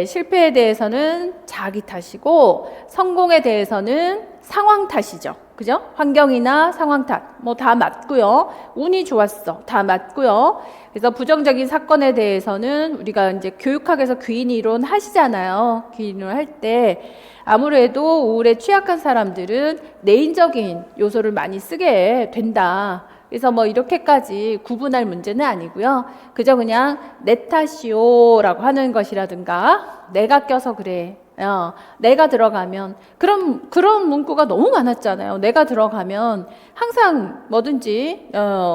실패에 대해서는 자기 탓이고 성공에 대해서는 상황 탓이죠. 그죠? 환경이나 상황 탓, 뭐 다 맞고요. 운이 좋았어, 다 맞고요. 그래서 부정적인 사건에 대해서는 우리가 이제 교육학에서 귀인 이론 하시잖아요. 귀인 이론 할 때 아무래도 우울에 취약한 사람들은 내인적인 요소를 많이 쓰게 된다. 그래서 뭐 이렇게까지 구분할 문제는 아니고요. 그저 그냥 내 탓이요라고 하는 것이라든가 내가 껴서 그래. 내가 들어가면 그런 문구가 너무 많았잖아요. 내가 들어가면 항상 뭐든지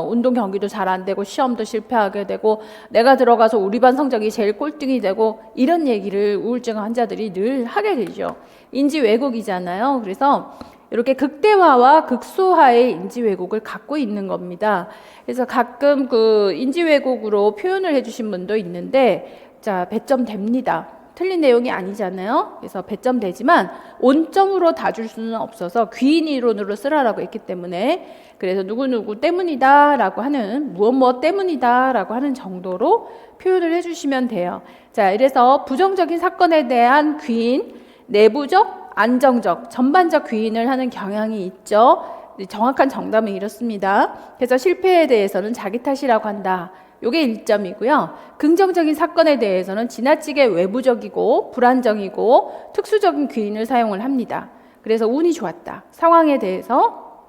운동 경기도 잘 안 되고 시험도 실패하게 되고 내가 들어가서 우리 반 성적이 제일 꼴등이 되고 이런 얘기를 우울증 환자들이 늘 하게 되죠. 인지 왜곡이잖아요. 그래서 이렇게 극대화와 극소화의 인지 왜곡을 갖고 있는 겁니다. 그래서 가끔 그 인지 왜곡으로 표현을 해주신 분도 있는데 자, 배점 됩니다. 틀린 내용이 아니잖아요. 그래서 배점 되지만 온점으로 다 줄 수는 없어서 귀인 이론으로 쓰라라고 했기 때문에 그래서 누구누구 때문이다 라고 하는 무엇 때문이다 라고 하는 정도로 표현을 해주시면 돼요. 자, 이래서 부정적인 사건에 대한 귀인, 내부적, 안정적, 전반적 귀인을 하는 경향이 있죠. 정확한 정답은 이렇습니다. 그래서 실패에 대해서는 자기 탓이라고 한다. 요게 1점이고요. 긍정적인 사건에 대해서는 지나치게 외부적이고 불안정이고 특수적인 귀인을 사용을 합니다. 그래서 운이 좋았다. 상황에 대해서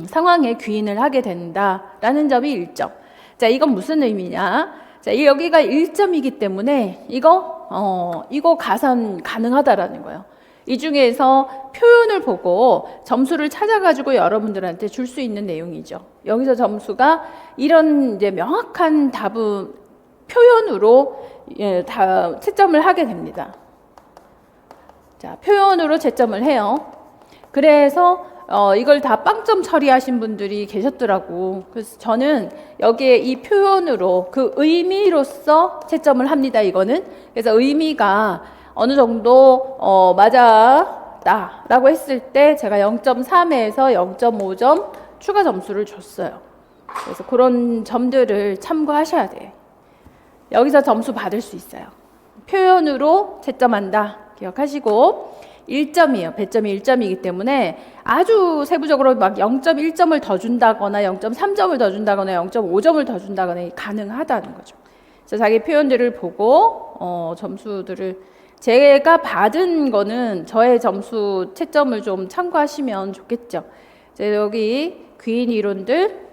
상황에 귀인을 하게 된다라는 점이 1점. 자, 이건 무슨 의미냐? 자, 여기가 1점이기 때문에 이거 가산 가능하다라는 거예요. 이 중에서 표현을 보고 점수를 찾아가지고 여러분들한테 줄 수 있는 내용이죠. 여기서 점수가 이런 이제 명확한 답은 표현으로 다 채점을 하게 됩니다. 자, 표현으로 채점을 해요. 그래서 이걸 다 빵점 처리하신 분들이 계셨더라고. 그래서 저는 여기에 이 표현으로 그 의미로서 채점을 합니다. 이거는. 그래서 의미가 어느 정도 맞았다라고 했을 때 제가 0.3에서 0.5점 추가 점수를 줬어요. 그래서 그런 점들을 참고하셔야 돼요. 여기서 점수 받을 수 있어요. 표현으로 채점한다. 기억하시고 1점이에요. 배점이 1점이기 때문에 아주 세부적으로 막 0.1점을 더 준다거나 0.3점을 더 준다거나 0.5점을 더 준다거나 가능하다는 거죠. 그래서 자기 표현들을 보고 점수들을 제가 받은 거는 저의 점수 채점을 좀 참고하시면 좋겠죠. 여기 귀인 이론들,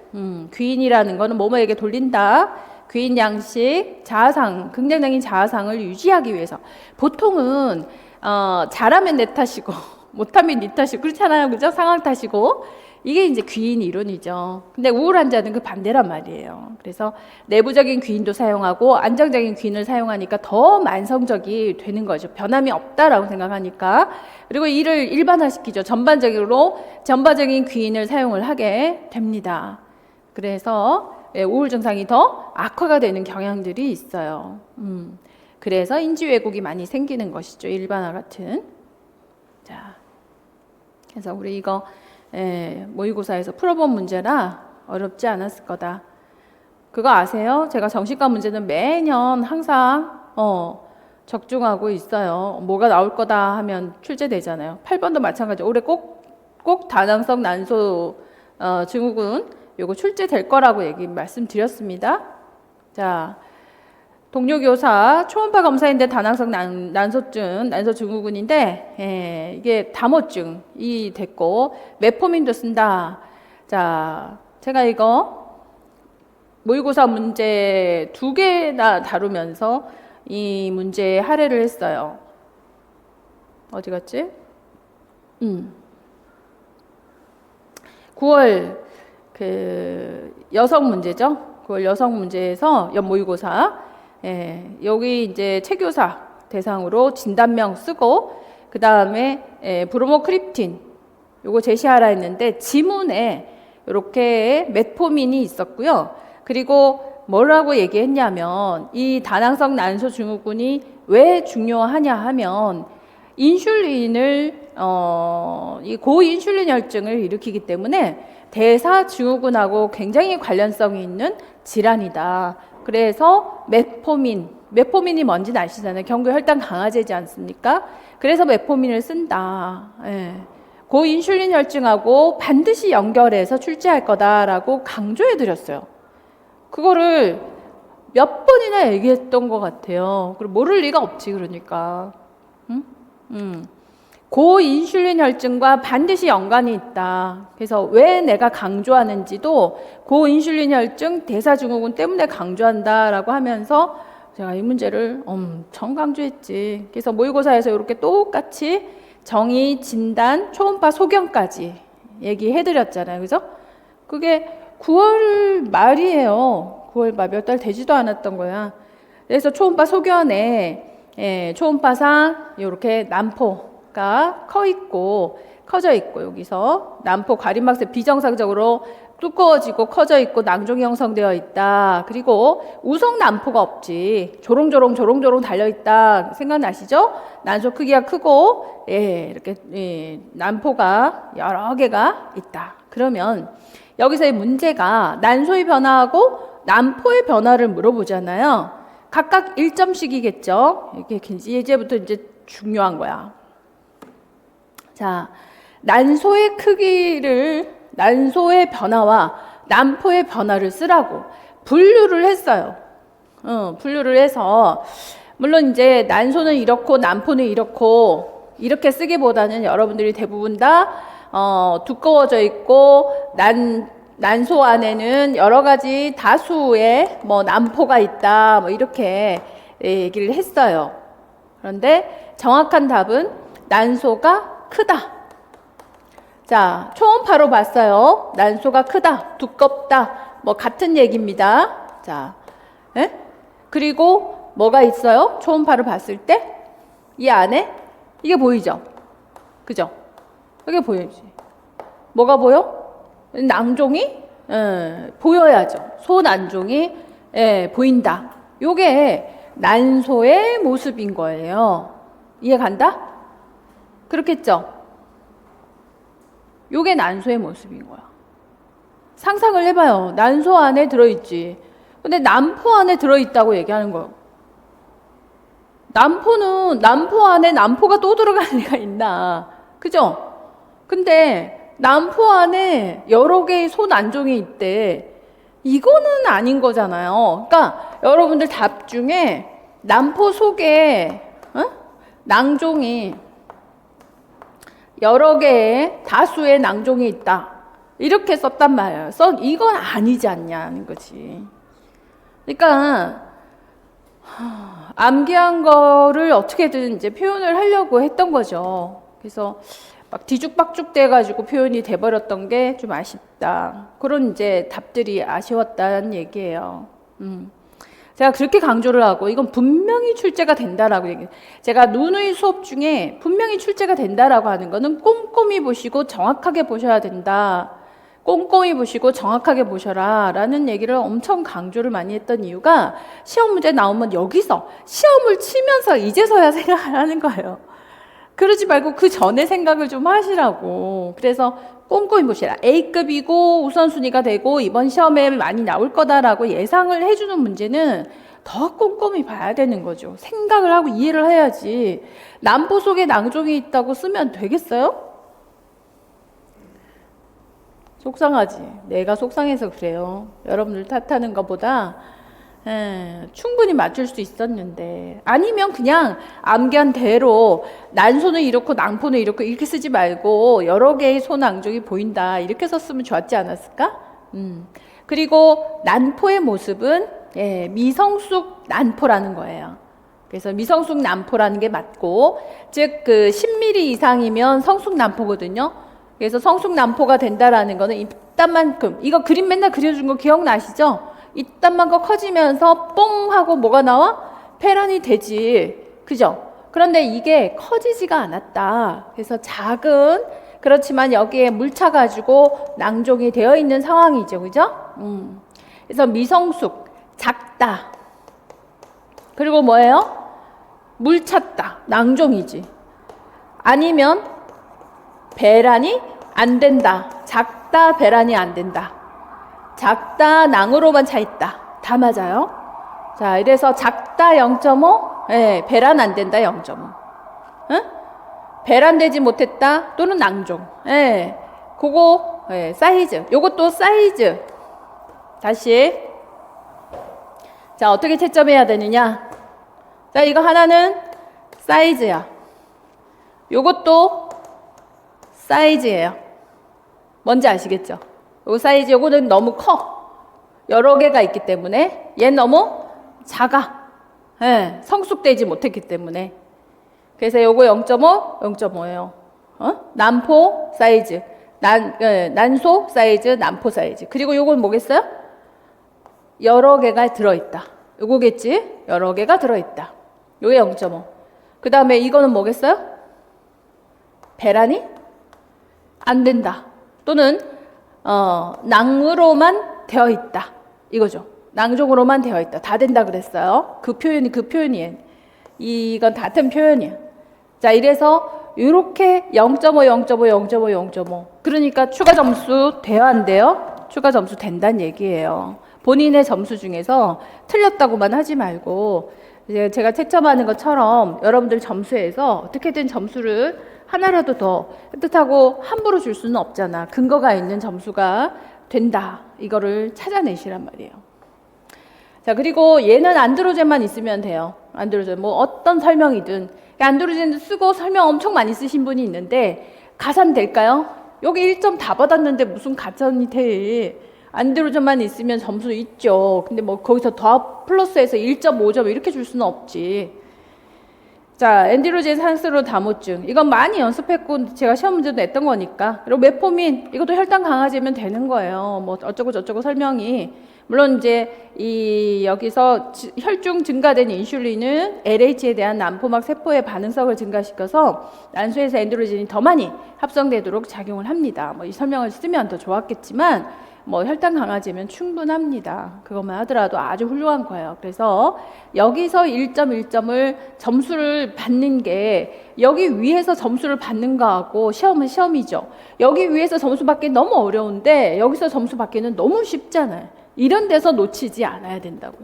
귀인이라는 거는 뭐뭐에게 돌린다. 귀인 양식, 자아상, 긍정적인 자아상을 유지하기 위해서. 보통은 잘하면 내 탓이고 못하면 네 탓이고 그렇잖아요. 그죠? 상황 탓이고. 이게 이제 귀인 이론이죠. 근데 우울한 자는 그 반대란 말이에요. 그래서 내부적인 귀인도 사용하고 안정적인 귀인을 사용하니까 더 만성적이 되는 거죠. 변함이 없다라고 생각하니까. 그리고 이를 일반화시키죠. 전반적인 귀인을 사용을 하게 됩니다. 그래서 우울 증상이 더 악화가 되는 경향들이 있어요. 그래서 인지 왜곡이 많이 생기는 것이죠. 일반화 같은. 자, 그래서 우리 이거 모의고사에서 풀어본 문제라 어렵지 않았을 거다. 그거 아세요? 제가 정신과 문제는 매년 항상 적중하고 있어요. 뭐가 나올 거다 하면 출제되잖아요. 8번도 마찬가지. 올해 꼭 다낭성 난소 증후군 요거 출제될 거라고 말씀드렸습니다. 자, 동료 교사 초음파 검사인데 다낭성 난소 증후군인데 이게 다모증이 됐고 메포민도 쓴다. 자, 제가 이거 모의고사 문제 2개나 다루면서 이 문제에 할애를 했어요. 어디 갔지? 9월 그 여성 문제죠. 9월 여성 문제에서 모의고사 여기 이제 체교사 대상으로 진단명 쓰고 그 다음에 브로모크립틴 요거 제시하라 했는데 지문에 이렇게 메포민이 있었고요. 그리고 뭐라고 얘기했냐면 이 다낭성 난소 증후군이 왜 중요하냐 하면 인슐린을 이 고인슐린 혈증을 일으키기 때문에 대사 증후군하고 굉장히 관련성이 있는 질환이다. 그래서 메포민이 뭔지는 아시잖아요. 경구 혈당 강화제지 않습니까? 그래서 메포민을 쓴다. 예. 고인슐린 혈증하고 반드시 연결해서 출제할 거다라고 강조해 드렸어요. 그거를 몇 번이나 얘기했던 것 같아요. 그리고 모를 리가 없지, 그러니까. 고인슐린 혈증과 반드시 연관이 있다. 그래서 왜 내가 강조하는지도 고인슐린 혈증, 대사증후군 때문에 강조한다라고 하면서 제가 이 문제를 엄청 강조했지. 그래서 모의고사에서 이렇게 똑같이 정의, 진단, 초음파 소견까지 얘기해드렸잖아요. 그죠? 그게 9월 말이에요. 9월 말 몇 달 되지도 않았던 거야. 그래서 초음파 소견에 초음파상 이렇게 난포가 커져 있고 여기서 난포 가림막색 비정상적으로 두꺼워지고 커져 있고 낭종이 형성되어 있다. 그리고 우성 난포가 없지. 조롱조롱 달려 있다. 생각나시죠? 난소 크기가 크고 이렇게 난포가 여러 개가 있다. 그러면 여기서의 문제가 난소의 변화하고 난포의 변화를 물어보잖아요. 각각 1점씩이겠죠. 이게 이제부터 이제 중요한 거야. 자, 난소의 변화와 난포의 변화를 쓰라고 분류를 했어요. 분류를 해서 물론 이제 난소는 이렇고 난포는 이렇고 이렇게 쓰기보다는 여러분들이 대부분 다 두꺼워져 있고 난소 안에는 여러 가지 다수의 뭐 난포가 있다 뭐 이렇게 얘기를 했어요. 그런데 정확한 답은 난소가 크다. 자, 초음파로 봤어요. 난소가 크다, 두껍다, 뭐 같은 얘기입니다. 자, 그리고 뭐가 있어요? 초음파를 봤을 때 이 안에 이게 보이죠? 그죠? 이게 보이지? 뭐가 보여? 낭종이 보여야죠. 소난종이 보인다. 요게 난소의 모습인 거예요. 이해 간다? 그렇겠죠? 요게 난소의 모습인 거야. 상상을 해봐요. 난소 안에 들어있지. 근데 난포 안에 들어있다고 얘기하는 거예요. 난포 안에 난포가 또 들어갈 리가 있나. 그죠? 근데 난포 안에 여러 개의 소난종이 있대. 이거는 아닌 거잖아요. 그러니까 여러분들 답 중에 난포 속에 낭종이 여러 개의 다수의 낭종이 있다. 이렇게 썼단 말이에요. 이건 아니지 않냐는 거지. 그러니까 암기한 거를 어떻게든 이제 표현을 하려고 했던 거죠. 그래서 막 뒤죽박죽 돼가지고 표현이 돼버렸던 게 좀 아쉽다. 그런 이제 답들이 아쉬웠다는 얘기예요. 제가 그렇게 강조를 하고 이건 분명히 출제가 된다라고 얘기해요. 제가 누누이 수업 중에 분명히 출제가 된다라고 하는 거는 꼼꼼히 보시고 정확하게 보셔야 된다. 꼼꼼히 보시고 정확하게 보셔라 라는 얘기를 엄청 강조를 많이 했던 이유가 시험 문제 나오면 여기서 시험을 치면서 이제서야 생각을 하는 거예요. 그러지 말고 그 전에 생각을 좀 하시라고. 그래서 꼼꼼히 보시라. A급이고 우선순위가 되고 이번 시험에 많이 나올 거다라고 예상을 해주는 문제는 더 꼼꼼히 봐야 되는 거죠. 생각을 하고 이해를 해야지. 난포 속에 낭종이 있다고 쓰면 되겠어요? 속상하지. 내가 속상해서 그래요. 여러분들 탓하는 것보다 충분히 맞출 수 있었는데 아니면 그냥 암기한 대로 난소는 이렇고 난포는 이렇고 이렇게 쓰지 말고 여러 개의 소낭종이 보인다 이렇게 썼으면 좋았지 않았을까? 그리고 난포의 모습은 미성숙 난포라는 거예요. 그래서 미성숙 난포라는 게 맞고 즉 그 10mm 이상이면 성숙 난포거든요. 그래서 성숙 난포가 된다라는 거는 이딴만큼 이거 그림 맨날 그려준 거 기억나시죠? 이딴만큼 커지면서 뽕 하고 뭐가 나와? 폐란이 되지. 그죠? 그런데 이게 커지지가 않았다. 그래서 작은 그렇지만 여기에 물 차가지고 낭종이 되어 있는 상황이죠. 그죠? 그래서 미성숙, 작다. 그리고 뭐예요? 물 찼다. 낭종이지. 아니면 배란이 안 된다. 작다, 배란이 안 된다. 작다, 낭으로만 차 있다. 다 맞아요. 자, 이래서 작다 0.5, 예, 배란 안 된다 0.5. 응? 배란되지 못했다 또는 낭종. 예, 그거 예, 사이즈. 요것도 사이즈. 다시. 자, 어떻게 채점해야 되느냐? 자, 이거 하나는 사이즈야. 요것도 사이즈예요. 뭔지 아시겠죠? 요 사이즈, 요거는 너무 커. 여러 개가 있기 때문에 얘는 너무 작아. 예, 성숙되지 못했기 때문에. 그래서 요거 0.5, 0.5예요. 난포 사이즈, 난소 사이즈, 난포 사이즈. 그리고 요건 뭐겠어요? 여러 개가 들어있다. 요거겠지? 여러 개가 들어있다. 요게 0.5. 그 다음에 이거는 뭐겠어요? 배란이 안 된다. 또는 낭으로만 되어 있다. 이거죠. 낭종으로만 되어 있다. 다 된다 그랬어요. 그 표현이에요. 이건 같은 표현이야. 자, 이래서 이렇게 0.5, 0.5, 0.5, 0.5. 그러니까 추가 점수 돼요, 안 돼요? 추가 점수 된다는 얘기예요. 본인의 점수 중에서 틀렸다고만 하지 말고 이제 제가 채점하는 것처럼 여러분들 점수에서 어떻게든 점수를 하나라도 더 뜻하고 함부로 줄 수는 없잖아. 근거가 있는 점수가 된다. 이거를 찾아내시란 말이에요. 자, 그리고 얘는 안드로젠만 있으면 돼요. 안드로젠 뭐 어떤 설명이든 안드로젠 쓰고 설명 엄청 많이 쓰신 분이 있는데 가산될까요? 여기 1점 다 받았는데 무슨 가산이 돼? 안드로젠만 있으면 점수 있죠. 근데 뭐 거기서 더 플러스해서 1.5점 이렇게 줄 수는 없지. 자, 안드로젠 산스로 다모증. 이건 많이 연습했고 제가 시험 문제도 냈던 거니까. 그리고 메포민 이것도 혈당 강화제면 되는 거예요. 뭐 어쩌고 저쩌고 설명이. 물론 이제 이 여기서 혈중 증가된 인슐린은 LH에 대한 난포막 세포의 반응성을 증가시켜서 난소에서 안드로젠이 더 많이 합성되도록 작용을 합니다. 뭐 이 설명을 쓰면 더 좋았겠지만 뭐 혈당 강화제면 충분합니다. 그것만 하더라도 아주 훌륭한 거예요. 그래서 여기서 1.1점을 점수를 받는 게 여기 위에서 점수를 받는 거하고 시험은 시험이죠. 여기 위에서 점수 받기 너무 어려운데 여기서 점수 받기는 너무 쉽잖아요. 이런 데서 놓치지 않아야 된다고.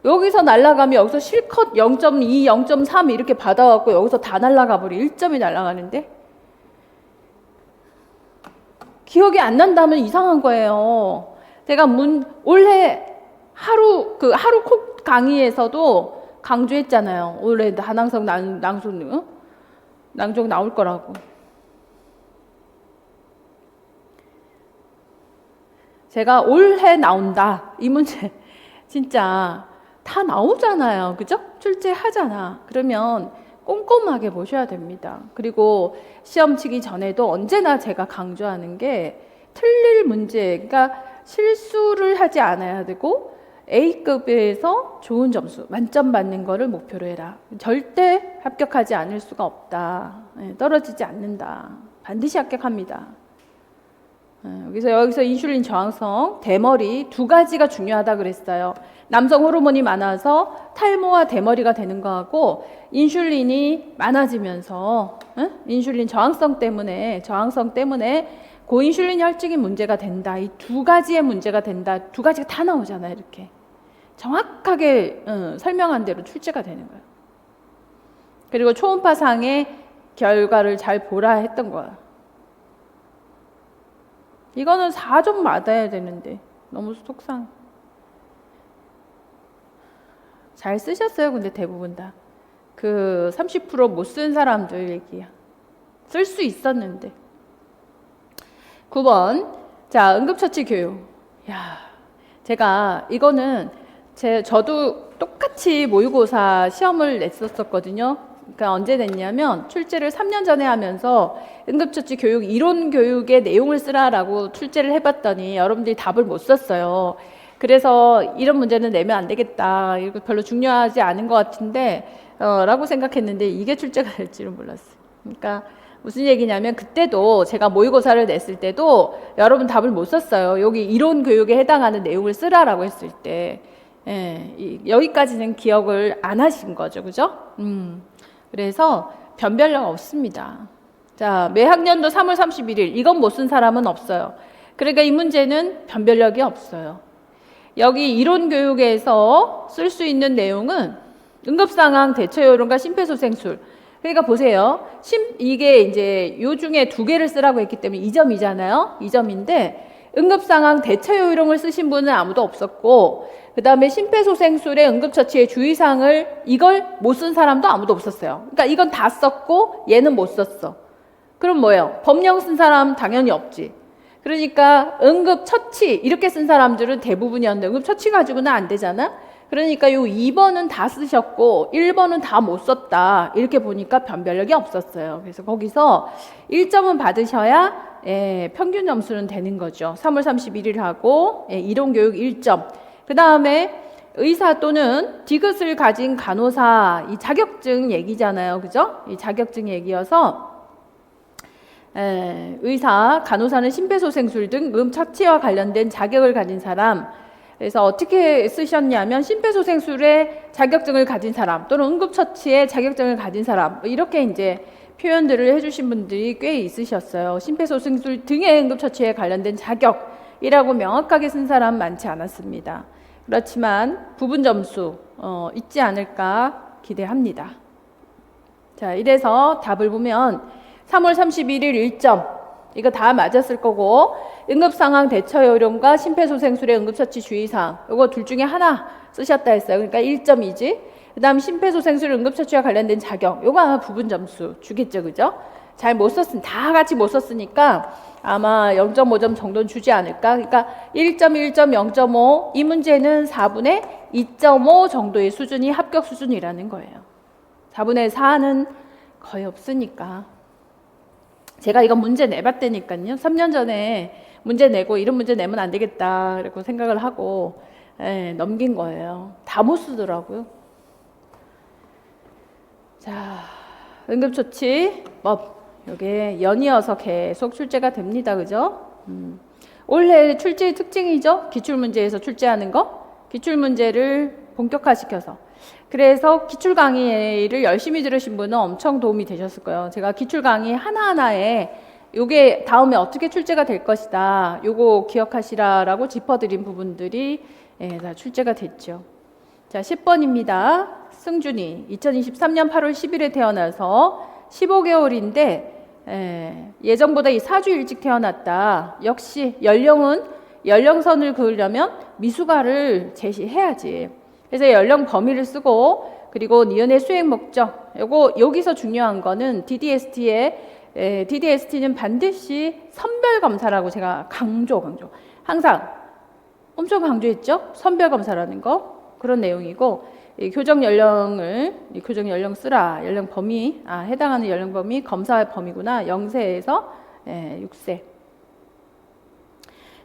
여기서 날아가면 여기서 실컷 0.2, 0.3 이렇게 받아갖고 여기서 다 날아가 버리 1점이 날아가는데 기억이 안 난다면 이상한 거예요. 제가 올해 하루 콕 강의에서도 강조했잖아요. 올해 다낭성 낭종 나올 거라고. 제가 올해 나온다. 이 문제 진짜 다 나오잖아요. 그죠? 출제하잖아. 그러면 꼼꼼하게 보셔야 됩니다. 그리고 시험 치기 전에도 언제나 제가 강조하는 게 틀릴 문제, 그러니까 실수를 하지 않아야 되고 A급에서 좋은 점수, 만점 받는 거를 목표로 해라. 절대 합격하지 않을 수가 없다. 떨어지지 않는다. 반드시 합격합니다. 여기서 인슐린 저항성, 대머리 두 가지가 중요하다 그랬어요. 남성 호르몬이 많아서 탈모와 대머리가 되는 거하고 인슐린이 많아지면서 인슐린 저항성 때문에 고인슐린 혈증이 문제가 된다. 이 두 가지의 문제가 된다. 두 가지가 다 나오잖아요. 이렇게 정확하게 설명한 대로 출제가 되는 거예요. 그리고 초음파상의 결과를 잘 보라 했던 거야. 이거는 4점 맞아야 되는데 너무 속상. 잘 쓰셨어요. 근데 대부분 다. 그 30% 못 쓴 사람들 얘기야. 쓸 수 있었는데. 9번. 자, 응급처치 교육. 야, 제가 이거는 저도 똑같이 모의고사 시험을 냈었거든요. 그러니까 언제 냈냐면 출제를 3년 전에 하면서 응급처치 교육 이론 교육의 내용을 쓰라라고 출제를 해봤더니 여러분들이 답을 못 썼어요. 그래서 이런 문제는 내면 안 되겠다. 이거 별로 중요하지 않은 것 같은데 라고 생각했는데 이게 출제가 될 줄은 몰랐어요. 그러니까 무슨 얘기냐면 그때도 제가 모의고사를 냈을 때도 여러분 답을 못 썼어요. 여기 이론 교육에 해당하는 내용을 쓰라라고 했을 때 여기까지는 기억을 안 하신 거죠. 그죠? 그래서 변별력 없습니다. 자, 매 학년도 3월 31일 이건 못 쓴 사람은 없어요. 그러니까 이 문제는 변별력이 없어요. 여기 이론 교육에서 쓸 수 있는 내용은 응급상황 대처요령과 심폐소생술. 그러니까 보세요. 이게 이제 요 중에 2개를 쓰라고 했기 때문에 2점이잖아요. 2점인데 응급상황 대처요령을 쓰신 분은 아무도 없었고 그 다음에 심폐소생술의 응급처치의 주의사항을 이걸 못 쓴 사람도 아무도 없었어요. 그러니까 이건 다 썼고 얘는 못 썼어. 그럼 뭐예요? 법령 쓴 사람 당연히 없지. 그러니까 응급처치 이렇게 쓴 사람들은 대부분이었는데 응급처치 가지고는 안 되잖아. 그러니까 요 2번은 다 쓰셨고 1번은 다 못 썼다. 이렇게 보니까 변별력이 없었어요. 그래서 거기서 1점은 받으셔야 평균 점수는 되는 거죠. 3월 31일 하고 이론교육 1점. 그 다음에 의사 또는 디귿을 가진 간호사 이 자격증 얘기잖아요. 그죠? 이 자격증 얘기여서 의사, 간호사는 심폐소생술 등 응급처치와 관련된 자격을 가진 사람. 그래서 어떻게 쓰셨냐면 심폐소생술의 자격증을 가진 사람 또는 응급처치의 자격증을 가진 사람 이렇게 이제 표현들을 해주신 분들이 꽤 있으셨어요. 심폐소생술 등의 응급처치에 관련된 자격이라고 명확하게 쓴 사람 많지 않았습니다. 그렇지만 부분 점수 있지 않을까 기대합니다. 자, 이래서 답을 보면 3월 31일 1점 이거 다 맞았을 거고 응급상황 대처요령과 심폐소생술의 응급처치 주의사항 이거 둘 중에 하나 쓰셨다 했어요. 그러니까 1점이지. 그 다음 심폐소생술 응급처치와 관련된 자격 이거 아마 부분 점수 주겠죠. 그죠? 잘 못 썼으니 다 같이 못 썼으니까 아마 0.5점 정도는 주지 않을까. 그러니까 1점, 1점, 0.5 이 문제는 4분의 2.5 정도의 수준이 합격 수준이라는 거예요. 4분의 4는 거의 없으니까. 제가 이거 문제 내봤다니까요. 3년 전에 문제 내고 이런 문제 내면 안 되겠다 그리고 생각을 하고 넘긴 거예요. 다 못 쓰더라고요. 자, 응급처치법 이게 연이어서 계속 출제가 됩니다. 그죠? 올해 출제의 특징이죠. 기출문제에서 출제하는 거. 기출문제를 본격화시켜서. 그래서 기출 강의를 열심히 들으신 분은 엄청 도움이 되셨을 거예요. 제가 기출 강의 하나하나에 요게 다음에 어떻게 출제가 될 것이다. 요거 기억하시라라고 짚어드린 부분들이 다 출제가 됐죠. 자, 10번입니다. 승준이 2023년 8월 10일에 태어나서 15개월인데 예정보다 4주 일찍 태어났다. 역시 연령선을 그으려면 미수가를 제시해야지. 그래서 연령 범위를 쓰고 그리고 니은의 수행 목적 요거 여기서 중요한 거는 DDST는 반드시 선별 검사라고 제가 강조 항상 엄청 강조했죠. 선별 검사라는 거 그런 내용이고 교정 연령 쓰라. 연령 범위 해당하는 연령 범위 검사 범위구나. 0세에서 6세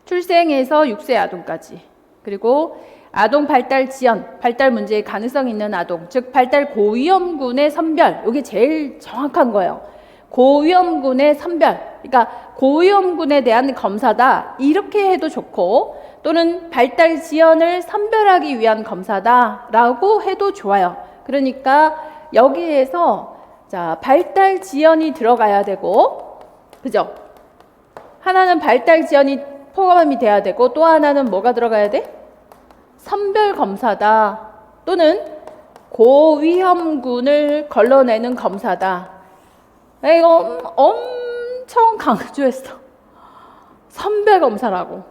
출생에서 6세 아동까지 그리고 아동 발달 지연, 발달 문제에 가능성 있는 아동, 즉 발달 고위험군의 선별, 이게 제일 정확한 거예요. 고위험군의 선별, 그러니까 고위험군에 대한 검사다 이렇게 해도 좋고 또는 발달 지연을 선별하기 위한 검사다라고 해도 좋아요. 그러니까 여기에서 자 발달 지연이 들어가야 되고, 그죠? 하나는 발달 지연이 포함이 돼야 되고 또 하나는 뭐가 들어가야 돼? 선별 검사다 또는 고위험군을 걸러내는 검사다. 이거 엄청 강조했어. 선별 검사라고.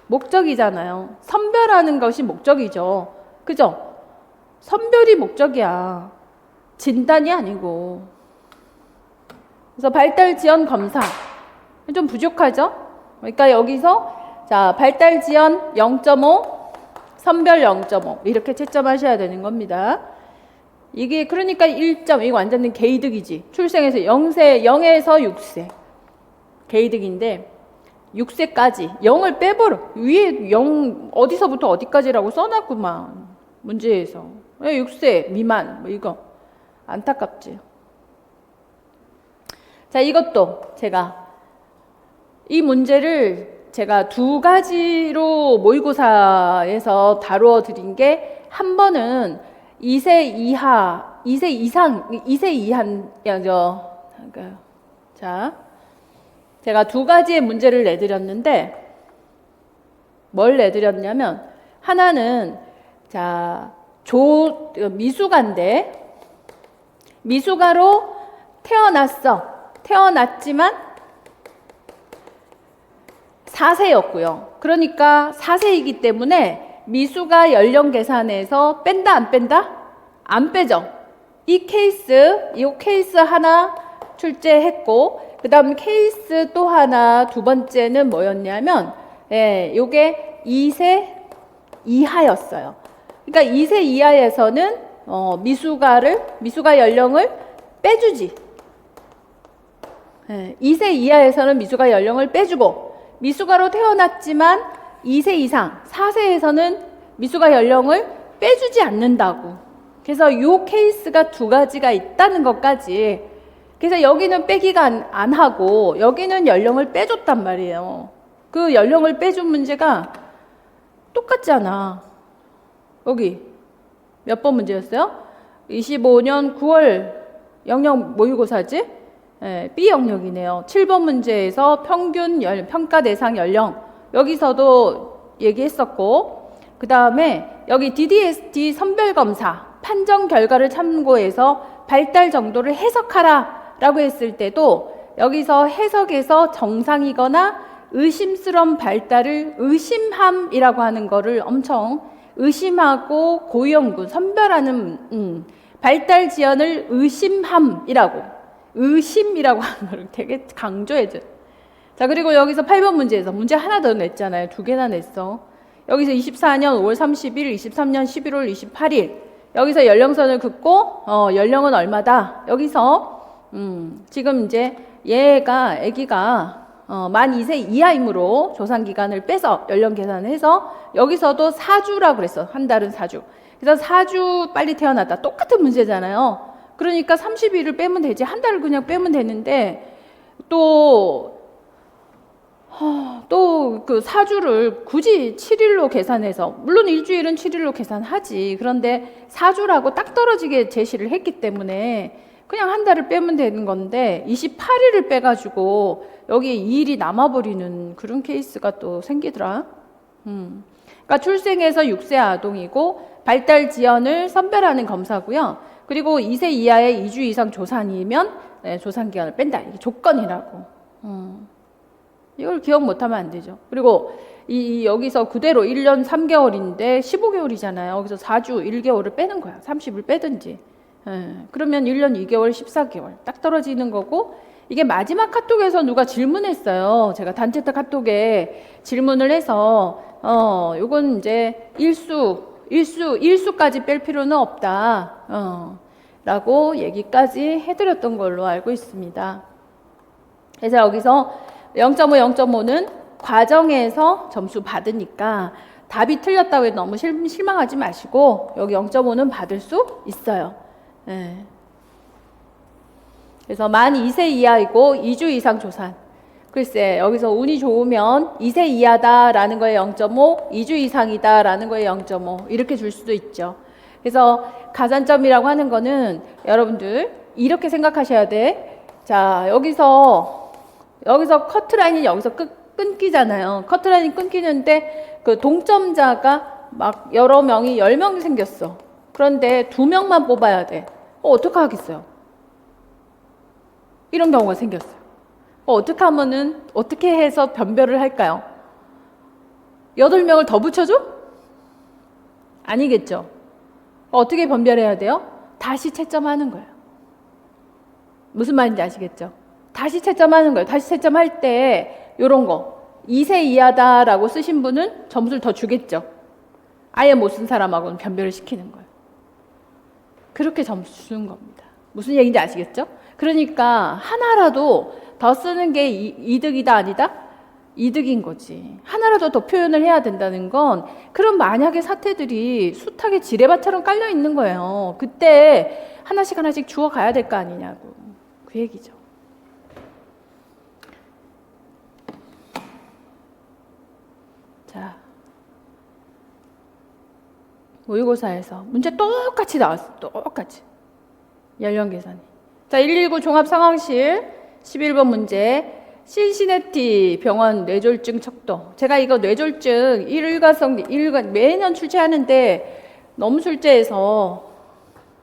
목적이잖아요. 선별하는 것이 목적이죠. 그죠? 선별이 목적이야. 진단이 아니고. 그래서 발달 지연 검사 좀 부족하죠? 그러니까 여기서 자, 발달 지연 0.5, 선별 0.5 이렇게 채점하셔야 되는 겁니다. 이게 그러니까 1점 이거 완전히 개이득이지. 출생에서 0에서 6세 개이득인데 6세까지 0을 빼버려. 위에 0 어디서부터 어디까지라고 써놨구만 문제에서. 6세 미만 뭐 이거 안타깝지. 자, 이것도 이 문제를 제가 두 가지로 모의고사에서 다루어 드린 게, 한 번은 2세 이하, 2세 이상, 2세 이하죠. 자, 제가 두 가지의 문제를 내드렸는데, 뭘 내드렸냐면, 하나는, 자, 미숙아인데, 미숙아로 태어났지만 4세였고요. 그러니까 4세이기 때문에 미숙아 연령 계산에서 뺀다, 안 뺀다? 안 빼죠. 이 케이스 하나 출제했고, 그 다음 케이스 또 하나, 두 번째는 뭐였냐면, 요게 2세 이하였어요. 그러니까 2세 이하에서는 미숙아 연령을 빼주지. 2세 이하에서는 미숙아 연령을 빼주고, 미숙아로 태어났지만 2세 이상, 4세에서는 미숙아 연령을 빼주지 않는다고. 그래서 이 케이스가 두 가지가 있다는 것까지. 그래서 여기는 빼기가 안 하고 여기는 연령을 빼줬단 말이에요. 그 연령을 빼준 문제가 똑같잖아. 여기 몇 번 문제였어요? 25년 9월 영역 모의고사지? B 영역이네요. 7번 문제에서 평가 대상 연령, 여기서도 얘기했었고, 그 다음에 여기 DDST 선별검사 판정 결과를 참고해서 발달 정도를 해석하라 라고 했을 때도, 여기서 해석에서 정상이거나 의심스러운 발달을 의심함이라고 하는 거를 엄청 의심하고 고연구 선별하는 발달 지연을 의심이라고 하는 걸 되게 강조해줘. 자, 그리고 여기서 8번 문제에서 문제 하나 더 냈잖아요. 두 개나 냈어. 여기서 24년 5월 30일, 23년 11월 28일. 여기서 연령선을 긋고 연령은 얼마다? 여기서 지금 이제 아기가 만 2세 이하이므로 조상기간을 빼서 연령 계산을 해서, 여기서도 4주라고 그랬어. 한 달은 4주. 그래서 4주 빨리 태어났다. 똑같은 문제잖아요. 그러니까 30일을 빼면 되지. 한 달을 그냥 빼면 되는데, 또 그 4주를 굳이 7일로 계산해서, 물론 일주일은 7일로 계산하지. 그런데 4주라고 딱 떨어지게 제시를 했기 때문에 그냥 한 달을 빼면 되는 건데 28일을 빼가지고 여기에 2일이 남아버리는 그런 케이스가 또 생기더라. 그러니까 출생해서 6세 아동이고 발달 지연을 선별하는 검사고요. 그리고 2세 이하의 2주 이상 조산이면 조산기간을 뺀다. 이게 조건이라고. 이걸 기억 못하면 안 되죠. 그리고 여기서 그대로 1년 3개월인데 15개월이잖아요. 여기서 4주 1개월을 빼는 거야. 30을 빼든지. 그러면 1년 2개월 14개월 딱 떨어지는 거고, 이게 마지막 카톡에서 누가 질문했어요. 제가 단체타 카톡에 질문을 해서 요건 이제 일수까지 뺄 필요는 없다 라고 얘기까지 해드렸던 걸로 알고 있습니다. 그래서 여기서 0.5, 0.5는 과정에서 점수 받으니까 답이 틀렸다고 해서 너무 실망하지 마시고, 여기 0.5는 받을 수 있어요. 그래서 만 2세 이하이고 2주 이상 조산. 글쎄, 여기서 운이 좋으면 2세 이하다라는 거에 0.5, 2주 이상이다라는 거에 0.5 이렇게 줄 수도 있죠. 그래서 가산점이라고 하는 거는 여러분들 이렇게 생각하셔야 돼. 자, 여기서 커트라인이 여기서 끊기잖아요. 커트라인이 끊기는데 그 동점자가 막 여러 명이 10명이 생겼어. 그런데 2명만 뽑아야 돼. 어떻게 하겠어요? 이런 경우가 생겼어요. 어떻게 해서 변별을 할까요? 8명을 더 붙여줘? 아니겠죠. 어떻게 변별해야 돼요? 다시 채점하는 거예요. 무슨 말인지 아시겠죠? 다시 채점하는 거예요. 다시 채점할 때 요런 거 2세 이하다라고 쓰신 분은 점수를 더 주겠죠. 아예 못 쓴 사람하고는 변별을 시키는 거예요. 그렇게 점수 주는 겁니다. 무슨 얘기인지 아시겠죠? 그러니까 하나라도 더 쓰는 게 이득이다 아니다? 이득인 거지. 하나라도 더 표현을 해야 된다는 건 그런 만약의 사태들이 숱하게 지뢰밭처럼 깔려 있는 거예요. 그때 하나씩 주워 가야 될 거 아니냐고. 그 얘기죠. 모의고사에서 문제 똑같이 나왔어. 똑같이. 연령 계산이. 자, 119 종합상황실 11번 문제. 신시내티 병원 뇌졸중 척도. 제가 이거 뇌졸중 매년 출제하는데 너무 출제해서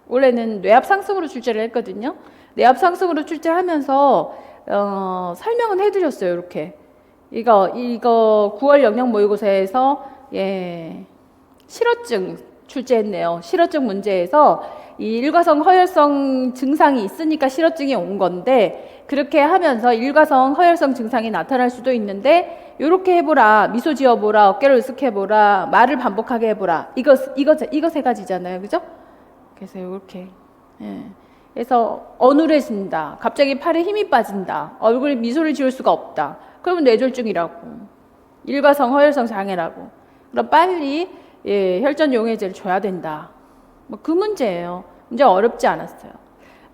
올해는 뇌압 상승으로 출제를 했거든요. 뇌압 상승으로 출제하면서 설명은 해드렸어요. 이렇게 이거 9월 영역 모의고사에서 실어증 출제했네요. 실어증 문제에서 이 일과성 허혈성 증상이 있으니까 실어증이 온 건데, 그렇게 하면서 일과성 허혈성 증상이 나타날 수도 있는데 요렇게 해보라, 미소 지어보라, 어깨를 으쓱해보라, 말을 반복하게 해보라, 이거 세 가지잖아요. 그죠? 그래서 요렇게 그래서 어눌해진다, 갑자기 팔에 힘이 빠진다, 얼굴에 미소를 지을 수가 없다, 그러면 뇌졸중이라고, 일과성 허혈성 장애라고. 그럼 빨리 혈전 용해제를 줘야 된다. 뭐 그 문제예요. 문제 어렵지 않았어요.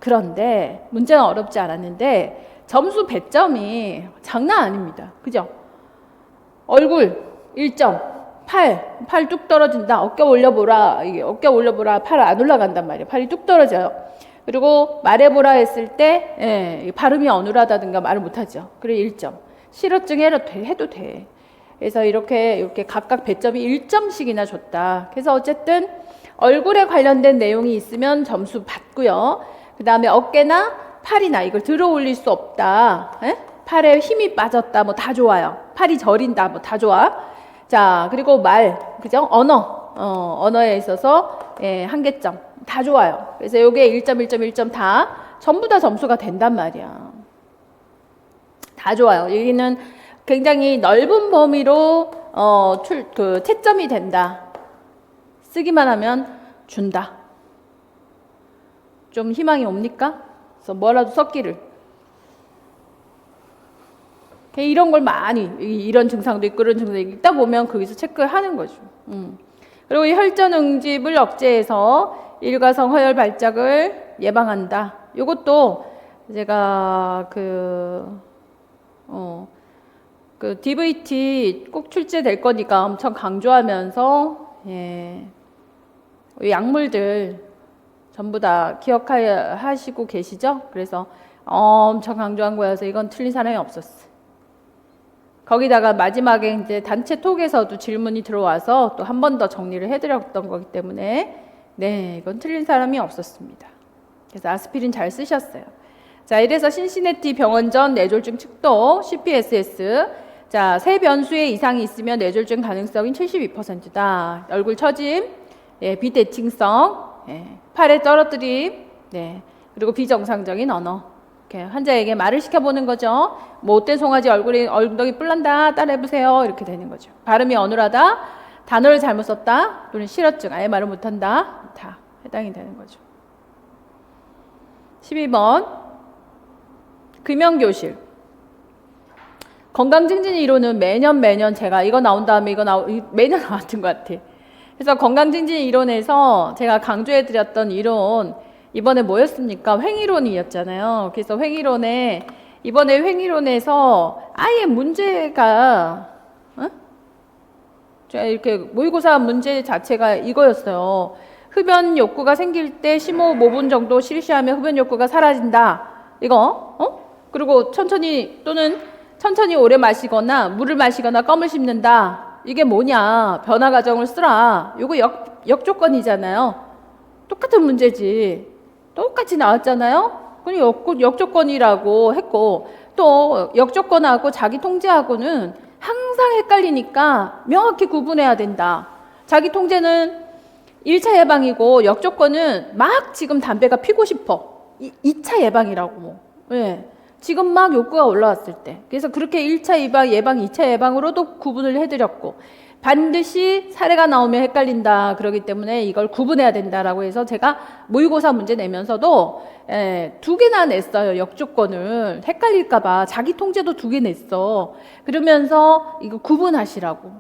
그런데 문제는 어렵지 않았는데 점수 배점이 장난 아닙니다. 그죠? 얼굴 1점, 팔 뚝 떨어진다. 어깨 올려보라. 어깨 올려보라. 팔 안 올라간단 말이에요. 팔이 뚝 떨어져요. 그리고 말해보라 했을 때 발음이 어눌하다든가 말을 못하죠. 그래 1점. 실어증 해도 돼. 그래서 이렇게 각각 배점이 1점씩이나 줬다. 그래서 어쨌든 얼굴에 관련된 내용이 있으면 점수 받고요. 그 다음에 어깨나 팔이나 이걸 들어 올릴 수 없다. 팔에 힘이 빠졌다. 뭐 다 좋아요. 팔이 저린다. 뭐 다 좋아. 자, 그리고 그죠? 언어에 있어서 한계점 다 좋아요. 그래서 요게 1점, 1점, 1점 다 전부 다 점수가 된단 말이야. 다 좋아요. 여기는 굉장히 넓은 범위로 채점이 된다. 쓰기만 하면 준다. 좀 희망이 옵니까? 그래서 뭐라도 썼기를. 이런 걸 많이, 이런 증상도 있고 그런 증상도 있다 보면 거기서 체크하는 거죠. 그리고 이 혈전 응집을 억제해서 일과성 허혈 발작을 예방한다. 이것도 제가 그 DVT 꼭 출제될 거니까 엄청 강조하면서 약물들 전부 다 기억하시고 계시죠? 그래서 엄청 강조한 거여서 이건 틀린 사람이 없었어. 거기다가 마지막에 이제 단체 톡에서도 질문이 들어와서 또 한 번 더 정리를 해드렸던 거기 때문에 이건 틀린 사람이 없었습니다. 그래서 아스피린 잘 쓰셨어요. 자, 이래서 신시내티 병원전 뇌졸중 측도 CPSS. 자, 세 변수의 이상이 있으면 뇌졸중 가능성이 72%다. 얼굴 처짐, 비대칭성, 팔에 떨어뜨림, 그리고 비정상적인 언어. 이렇게 환자에게 말을 시켜보는 거죠. 뭐 못된 송아지 엉덩이 뿔난다, 따라해보세요. 이렇게 되는 거죠. 발음이 어눌하다, 단어를 잘못 썼다, 또는 실어증, 아예 말을 못한다, 다 해당이 되는 거죠. 12번 금연교실. 건강증진 이론은 매년 제가 이거 나온 다음에 매년 나왔던 것 같아. 그래서 건강증진 이론에서 제가 강조해드렸던 이론, 이번에 뭐였습니까? 횡이론이었잖아요. 그래서 이번에 횡이론에서 아예 문제가, 이렇게 모의고사 문제 자체가 이거였어요. 흡연 욕구가 생길 때 심호흡 5분 정도 실시하면 흡연 욕구가 사라진다. 이거, 그리고 천천히 오래 마시거나 물을 마시거나 껌을 씹는다. 이게 뭐냐? 변화 과정을 쓰라. 요거 역조건이잖아요. 똑같은 문제지. 똑같이 나왔잖아요. 그럼 역조건이라고 했고, 또 역조건하고 자기 통제하고는 항상 헷갈리니까 명확히 구분해야 된다. 자기 통제는 1차 예방이고 역조건은 막 지금 담배가 피고 싶어. 2차 예방이라고. 지금 막 욕구가 올라왔을 때. 그래서 그렇게 1차 예방, 2차 예방으로도 구분을 해드렸고, 반드시 사례가 나오면 헷갈린다. 그러기 때문에 이걸 구분해야 된다라고 해서 제가 모의고사 문제 내면서도 2개나 냈어요. 역조건을. 헷갈릴까봐 자기 통제도 2개 냈어. 그러면서 이거 구분하시라고.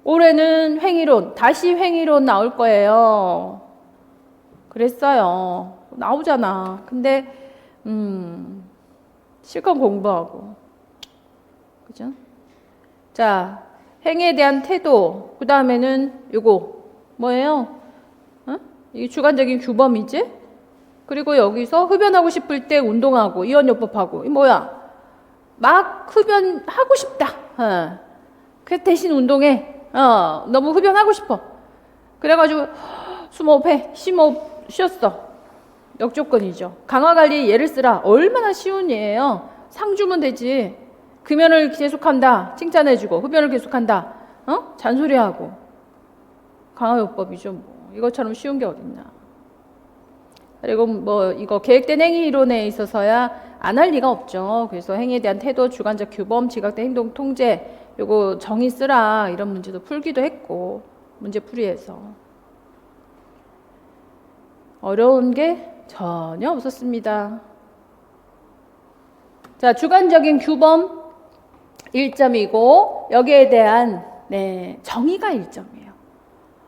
올해는 횡이론, 다시 횡이론 나올 거예요. 그랬어요. 나오잖아. 근데 실컷 공부하고. 그죠? 자, 행위에 대한 태도, 그 다음에는 요거 뭐예요? 이게 주관적인 규범이지? 그리고 여기서 흡연하고 싶을 때 운동하고 이원요법하고 이 뭐야? 막 흡연하고 싶다. 그 대신 운동해. 너무 흡연하고 싶어. 그래가지고 숨호흡해. 심호흡 쉬었어. 역조건이죠. 강화관리 예를 쓰라. 얼마나 쉬운 예예요. 상 주면 되지. 금연을 계속한다. 칭찬해주고 흡연을 계속한다. 잔소리하고. 강화요법이죠. 뭐. 이것처럼 쉬운 게 어딨나. 그리고 뭐 이거 계획된 행위 이론에 있어서야 안 할 리가 없죠. 그래서 행위에 대한 태도, 주관적 규범, 지각된 행동 통제, 요거 정의 쓰라 이런 문제도 풀기도 했고 문제풀이에서 어려운 게 전혀 없었습니다. 자, 주관적인 규범 1점이고 여기에 대한 정의가 1점이에요.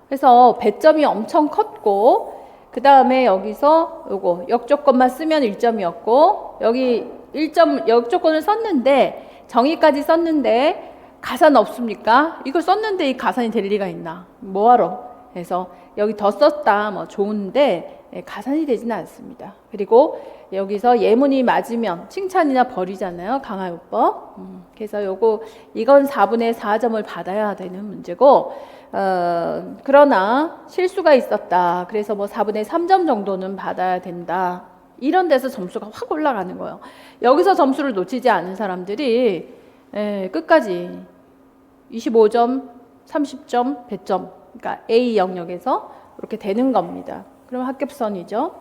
그래서 배점이 엄청 컸고 그 다음에 여기서 요거 역조건만 쓰면 1점이었고 여기 1점 역조건을 썼는데 정의까지 썼는데 가산 없습니까? 이걸 썼는데 이 가산이 될 리가 있나? 뭐하러? 그래서 여기 더 썼다 뭐 좋은데 가산이 되지는 않습니다. 그리고 여기서 예문이 맞으면 칭찬이나 벌이잖아요. 강화요법. 그래서 이건 4분의 4점을 받아야 되는 문제고 그러나 실수가 있었다. 그래서 뭐 4분의 3점 정도는 받아야 된다. 이런 데서 점수가 확 올라가는 거예요. 여기서 점수를 놓치지 않은 사람들이 끝까지 25점, 30점, 100점, 그러니까 A 영역에서 이렇게 되는 겁니다. 그럼 합격선이죠.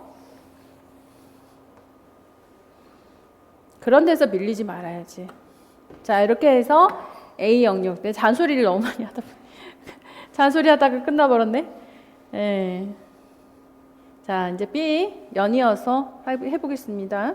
그런 데서 밀리지 말아야지. 자, 이렇게 해서 A 영역 때 잔소리를 너무 많이 하다 보니 잔소리 하다가 끝나버렸네. 자, 이제 B 연이어서 해보겠습니다.